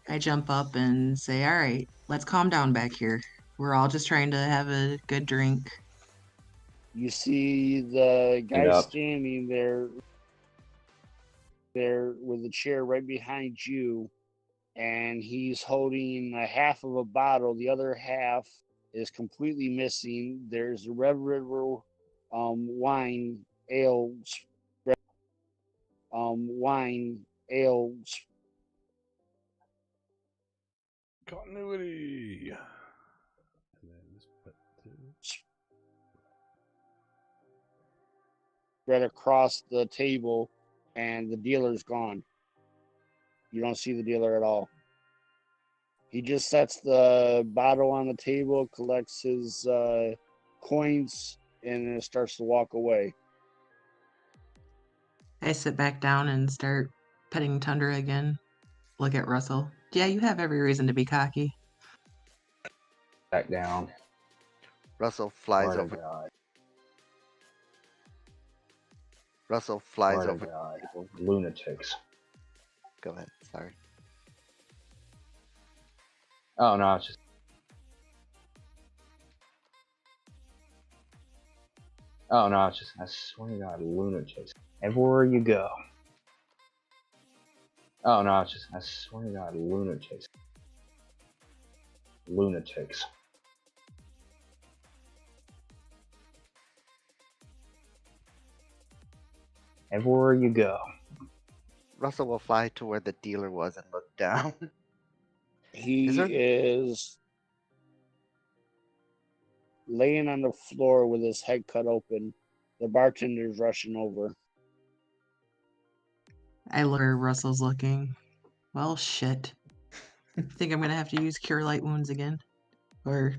I jump up and say, all right, let's calm down back here. We're all just trying to have a good drink. You see the guy up. standing there with the chair right behind you, and he's holding a half of a bottle. The other half is completely missing. There's a Red River wine ale Continuity. And then this put spread across the table, and the dealer's gone. You don't see the dealer at all. He just sets the bottle on the table, collects his coins, and then starts to walk away. I sit back down and start petting Tundra again. Look at Russell. Yeah, you have every reason to be cocky. Back down. Russell flies Swear to over. God. Russell flies Swear to over. God. Lunatics. Go ahead. Sorry. Oh no, it's just. Oh no, it's just. I swear to God, lunatics. Everywhere you go. Oh no, it's just. I swear to God, lunatics. Lunatics. Everywhere you go. Russell will fly to where the dealer was and look down. He Is there- is laying on the floor with his head cut open. The bartender's rushing over. I look where Russell's looking. Well, shit. Think I'm gonna have to use Cure Light Wounds again? Or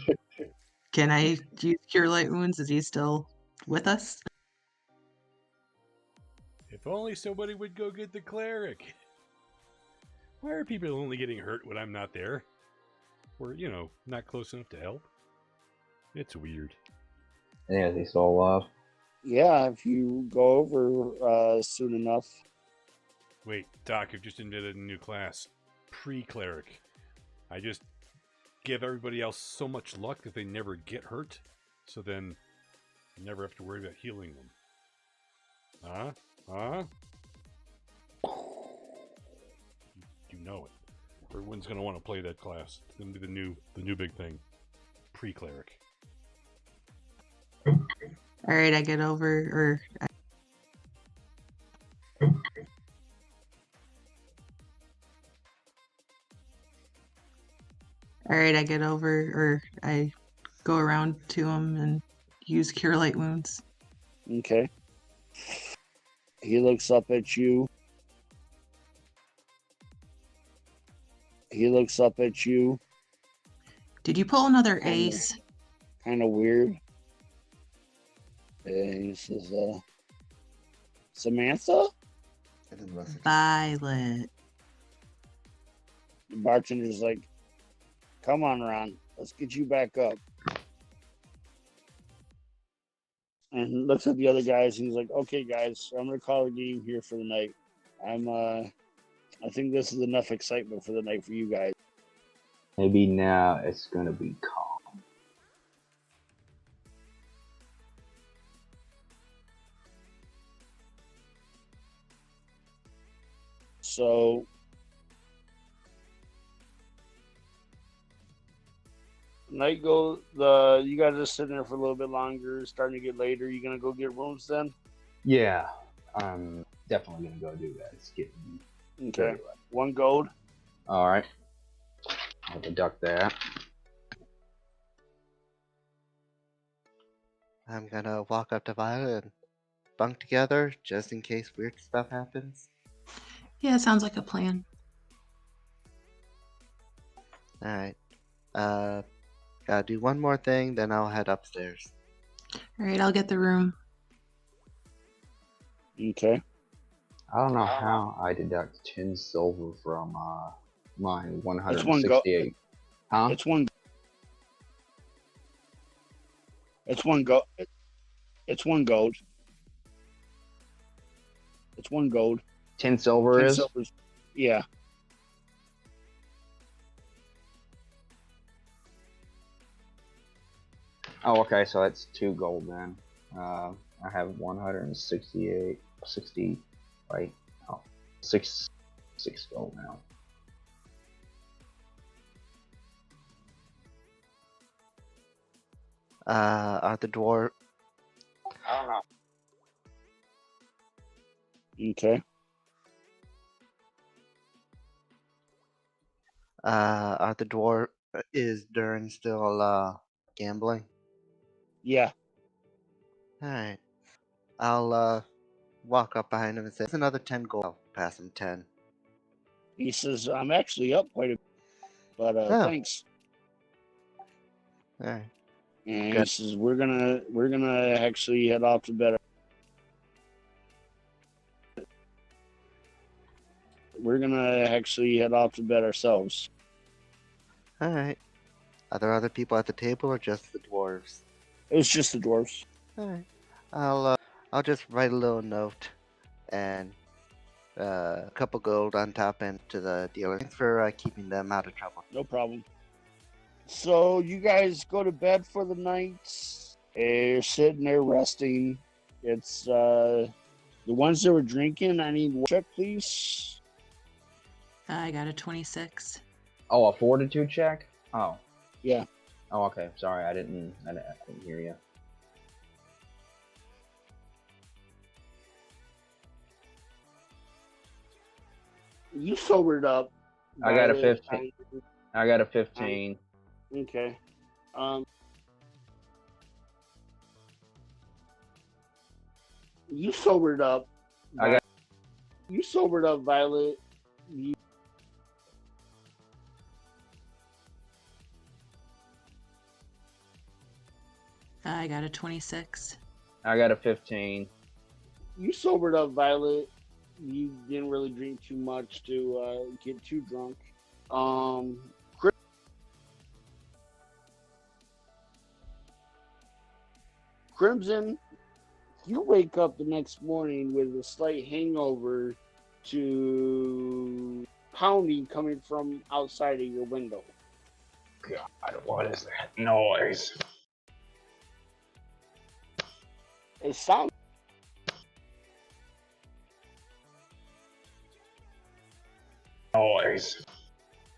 can I use Cure Light Wounds? Is he still with us? If only somebody would go get the cleric. Why are people only getting hurt when I'm not there? Or, you know, not close enough to help? It's weird. Yeah, is he still alive? Yeah, if you go over soon enough. Wait, Doc, I've just invented a new class. Pre-cleric. I just give everybody else so much luck that they never get hurt, so then you never have to worry about healing them. Huh? Huh? You know it. Everyone's gonna want to play that class. It's gonna be the new big thing. Pre-cleric. All right, I get over, I go around to him and use Cure Light Wounds. Okay. He looks up at you. Did you pull another ace? Kind of weird. And he says, Samantha? And then Russell just- Violet. The bartender's like, come on, Ron. Let's get you back up. And looks at the other guys and he's like, okay, guys, I'm going to call the game here for the night. I think this is enough excitement for the night for you guys. Maybe now it's gonna be calm. So night you guys are sitting there for a little bit longer, it's starting to get later. You gonna go get rooms then? Yeah, I'm definitely gonna go do that. It's getting Okay. very late. 1 gold. All right. I'll deduct that. I'm gonna walk up to Violet and bunk together just in case weird stuff happens. Yeah, sounds like a plan. All right. Gotta do one more thing, then I'll head upstairs. All right, I'll get the room. Okay. I don't know how I deduct 10 silver from my It's 168. Huh? It's one. It's one gold. It's one gold. It's one gold. 10 silver 10 is? silvers. Yeah. Oh, okay, so that's 2 gold then. I have 168, 60, right? Oh, 6 gold now. Are the dwarf? Okay. Are the dwarf? Is Durin still gambling? Yeah. All right. I'll walk up behind him and say, "It's another 10 gold." I'll pass him 10. He says, I'm actually up quite a bit, but Oh. thanks. All right. And Good. he says, we're gonna actually head off to bed. We're gonna actually head off to bed ourselves. All right. Are there other people at the table or just the dwarves? It was just the dwarves. All right. I'll just write a little note and a couple gold on top and to the dealer. Thanks for keeping them out of trouble. No problem. So you guys go to bed for the night. You're sitting there resting. It's the ones that were drinking. I need one check, please. I got a 26. Oh, a fortitude check? Oh. Yeah. Oh, okay. Sorry, I didn't hear you. You sobered up. I got a by- 15. I got a 15. Okay. You sobered up. You sobered up, Violet. I got a 26. I got a 15. You sobered up, Violet. You didn't really drink too much to get too drunk. Crimson, you wake up the next morning with a slight hangover to pounding coming from outside of your window. God, what is that noise? It sounds Noise.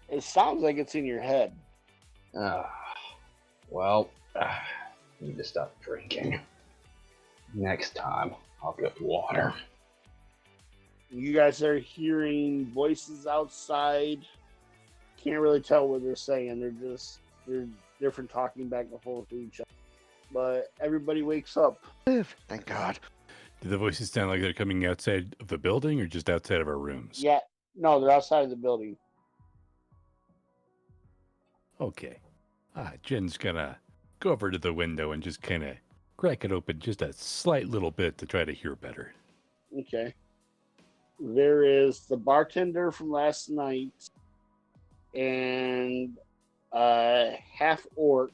It sounds like it's in your head. Well, need to stop drinking. Next time, I'll get water. You guys are hearing voices outside. Can't really tell what they're saying. They're different talking back and forth to each other. But everybody wakes up. Thank God. Do the voices sound like they're coming outside of the building or just outside of our rooms? Yeah, no, they're outside of the building. Okay. Jen's gonna go over to the window and just kind of crack it open just a slight little bit to try to hear better. Okay. There is the bartender from last night and half orc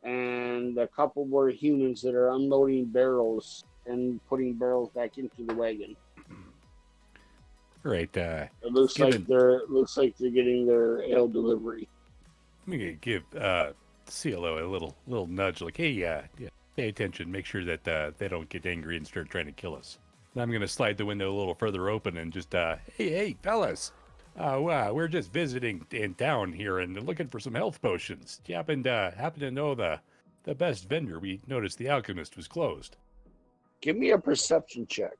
and a couple more humans that are unloading barrels and putting barrels back into the wagon. Right. It looks like they're getting their ale delivery. I'm gonna give CLO a little nudge, like, hey, yeah, pay attention, make sure that they don't get angry and start trying to kill us. And I'm gonna slide the window a little further open and just, hey, fellas, we're just visiting in town here and looking for some health potions. Do you happen to know the best vendor? We noticed the alchemist was closed. Give me a perception check.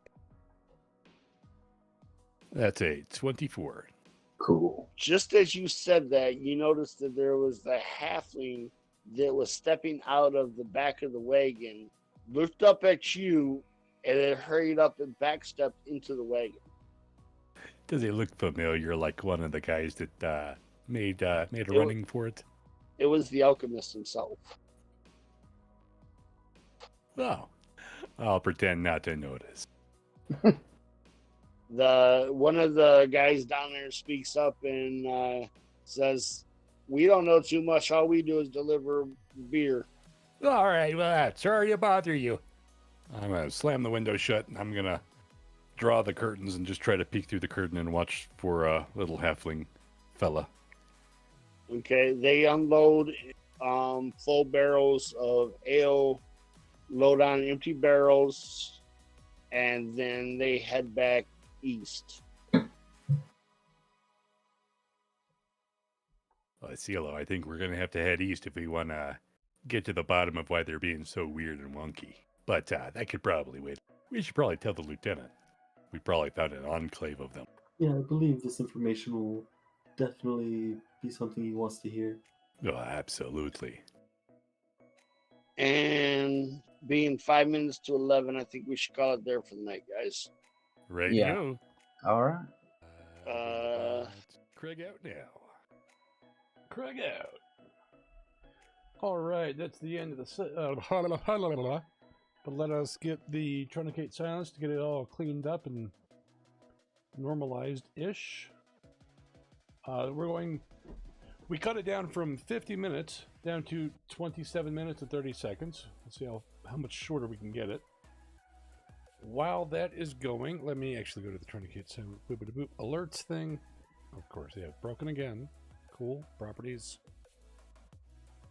That's a 24. Cool. Just as you said that, you noticed that there was the halfling that was stepping out of the back of the wagon, looked up at you, and then hurried up and backstepped into the wagon. Does he look familiar, like one of the guys that made a running for it? It was the alchemist himself. Oh, I'll pretend not to notice. One of the guys down there speaks up and says, "We don't know too much. All we do is deliver beer." All right, well, sorry to bother you. I'm gonna slam the window shut, and I'm gonna draw the curtains and just try to peek through the curtain and watch for a little halfling fella. Okay, they unload full barrels of ale, load on empty barrels, and then they head back east. CeeLo, I think we're gonna have to head east if we want to get to the bottom of why they're being so weird and wonky. But that could probably wait. We should probably tell the lieutenant. We probably found an enclave of them. Yeah, I believe this information will definitely be something he wants to hear. Oh, absolutely. And being 5 minutes to 11, I think we should call it there for the night, guys. Right. Yeah. All right. Craig out now. Craig out. All right, that's the end of the but let us get the Truncate Silence to get it all cleaned up and normalized-ish. We cut it down from 50 minutes down to 27 minutes and 30 seconds. Let's see how much shorter we can get it. While that is going, let me actually go to the Truncate Silence alerts thing. Of course, yeah, broken again. Cool. Properties.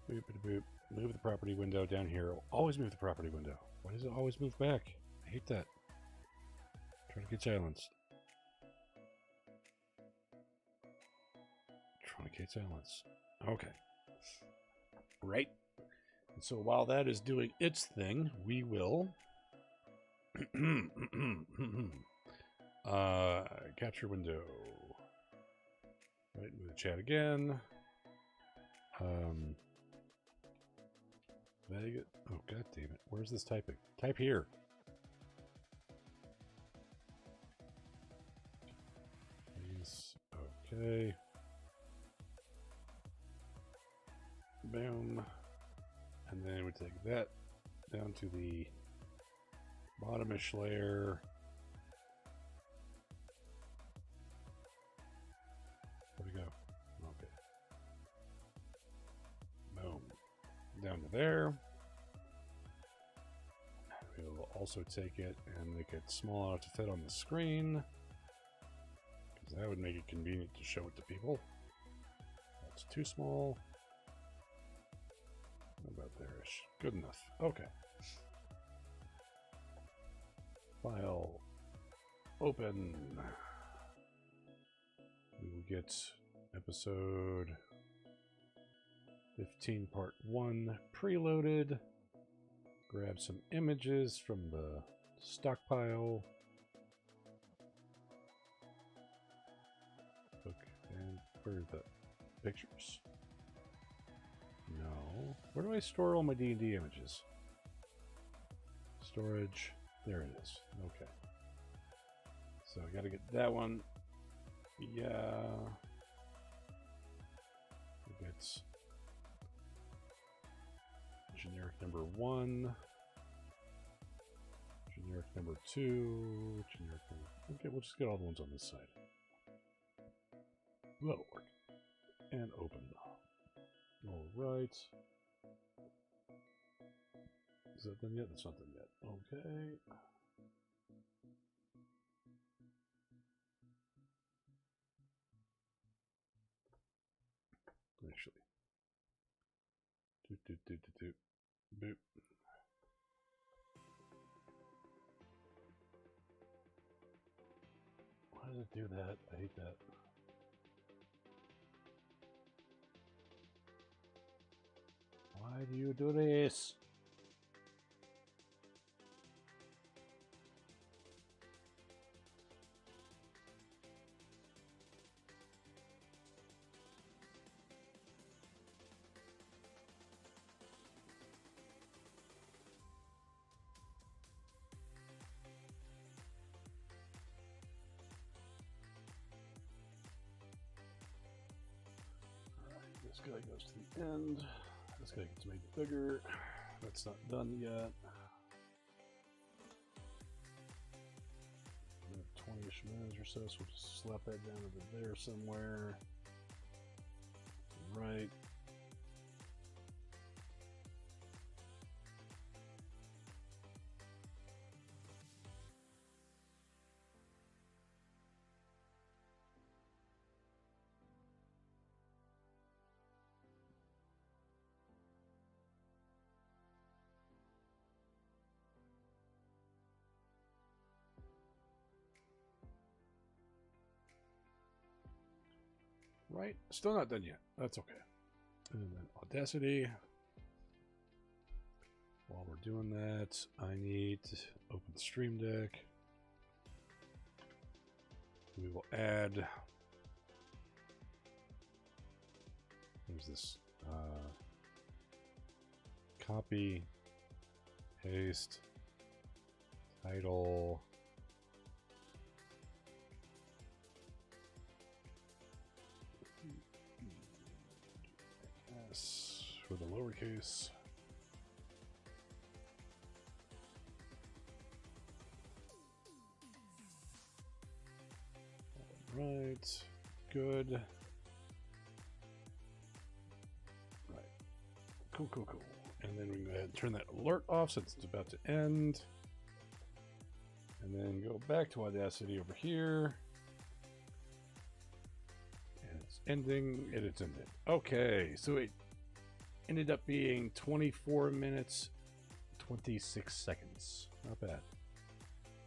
Move the property window down here. Always move the property window. Why does it always move back? I hate that. Truncate Silence. Truncate Silence. Okay. Right. And so while that is doing its thing, we will capture window. Right, move the chat again. Vegas. Oh, god damn it. Where's this typing? Type here. Please. Okay. Boom. And then we take that down to the bottomish layer. Where'd we go? Okay. Boom. Down to there. We'll also take it and make it small enough to fit on the screen, because that would make it convenient to show it to people. That's too small. About there-ish. Good enough. Okay. File. Open. We will get episode 15 part 1 preloaded. Grab some images from the stockpile. Okay, and where are the pictures? No. Where do I store all my D&D images? Storage. There it is. Okay. So I gotta get that one. Yeah. It's generic number 1. Generic number 2. Generic number... Okay, we'll just get all the ones on this side. That'll work. And open. All right. Is that done yet? That's not done yet. Okay. Actually. Boop. Why does it do that? I hate that. Why do you do this? guy goes to the end. This guy gets made bigger. That's not done yet. 20-ish minutes or so, so we'll just slap that down over there somewhere. Right. Right, still not done yet. That's okay. And then Audacity. While we're doing that, I need to open Stream Deck. We will add. There's this copy, paste, title. For the lowercase. Right, good. Right, cool. And then we can go ahead and turn that alert off since it's about to end. And then go back to Audacity over here. And it's ending, and it's ended. Okay, so it ended up being 24 minutes, 26 seconds. Not bad.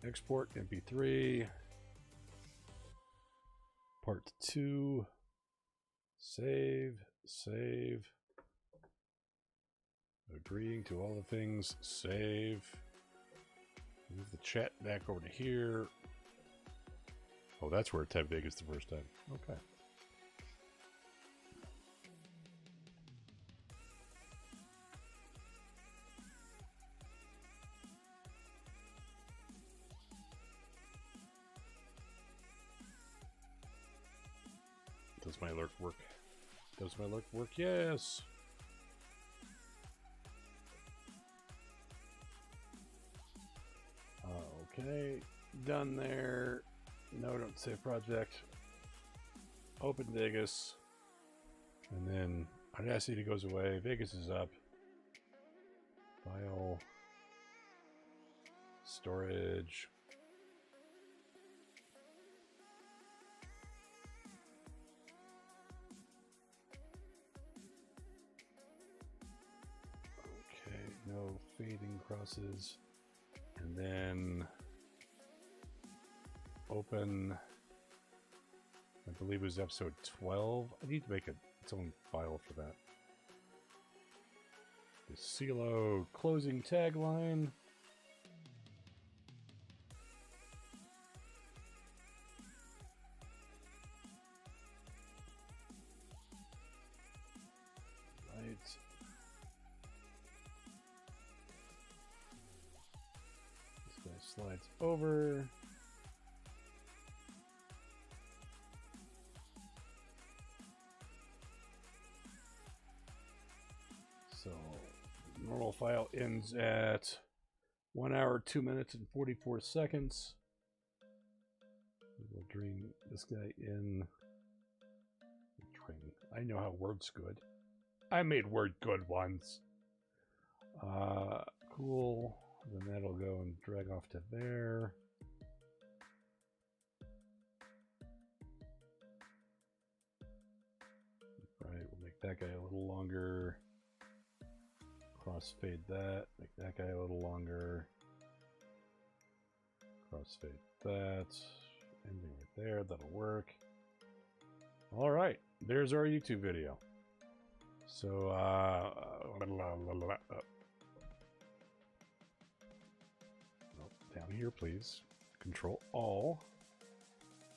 Export MP3. Part 2. Save. Agreeing to all the things. Save. Move the chat back over to here. Oh, that's where it typed Vegas the first time. Okay. Does my alert work? Does my alert work? Yes! Okay, done there. No, don't save project. Open Vegas. And then Audacity goes away. Vegas is up. File. Storage. No fading crosses. And then open, I believe it was episode 12. I need to make its own file for that. The CeeLo closing tagline. Right. Slides over. So normal file ends at 1 hour, 2 minutes, and 44 seconds. We'll drain this guy in. Drain. I know how Word's good. I made Word good once. Cool. Then that'll go and drag off to there. Right, we'll make that guy a little longer. Crossfade that. Make that guy a little longer. Crossfade that. Ending right there. That'll work. All right, there's our YouTube video. So, down here, please. Control All.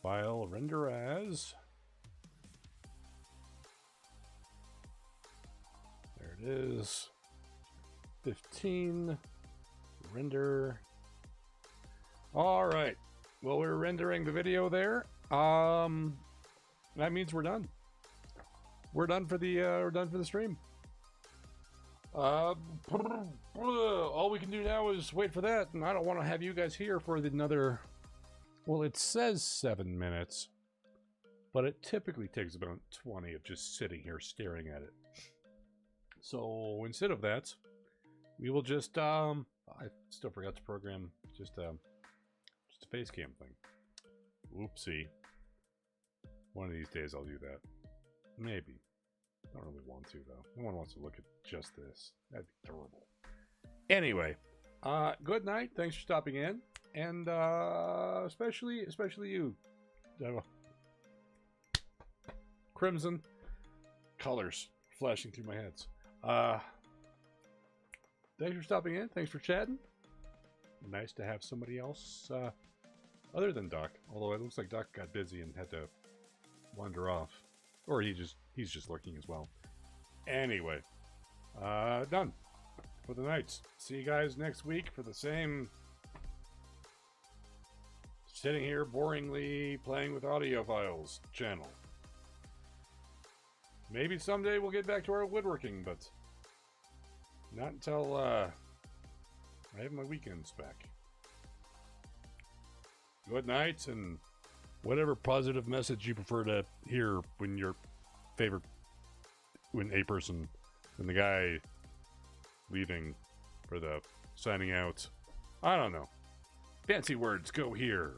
File render as. There it is. 15. Render. All right. Well, we're rendering the video there. That means we're done. we're done for the stream. All we can do now is wait for that, and I don't want to have you guys here for another. Well, it says 7 minutes, but it typically takes about 20 of just sitting here staring at it. So instead of that, we will just I still forgot to program just a face cam thing. Oopsie. One of these days I'll do that. Maybe. I don't really want to though. No one wants to look at just this. That'd be terrible. Anyway, good night. Thanks for stopping in, and especially you, Crimson colors flashing through my heads. Thanks for stopping in. Thanks for chatting. Nice to have somebody else other than Doc. Although it looks like Doc got busy and had to wander off, or he's just lurking as well. Anyway, done for the night. See you guys next week for the same sitting here boringly playing with audio files channel. Maybe someday we'll get back to our woodworking, but not until I have my weekends back. Good night, and whatever positive message you prefer to hear when when the guy leaving for the signing out. I don't know. Fancy words go here.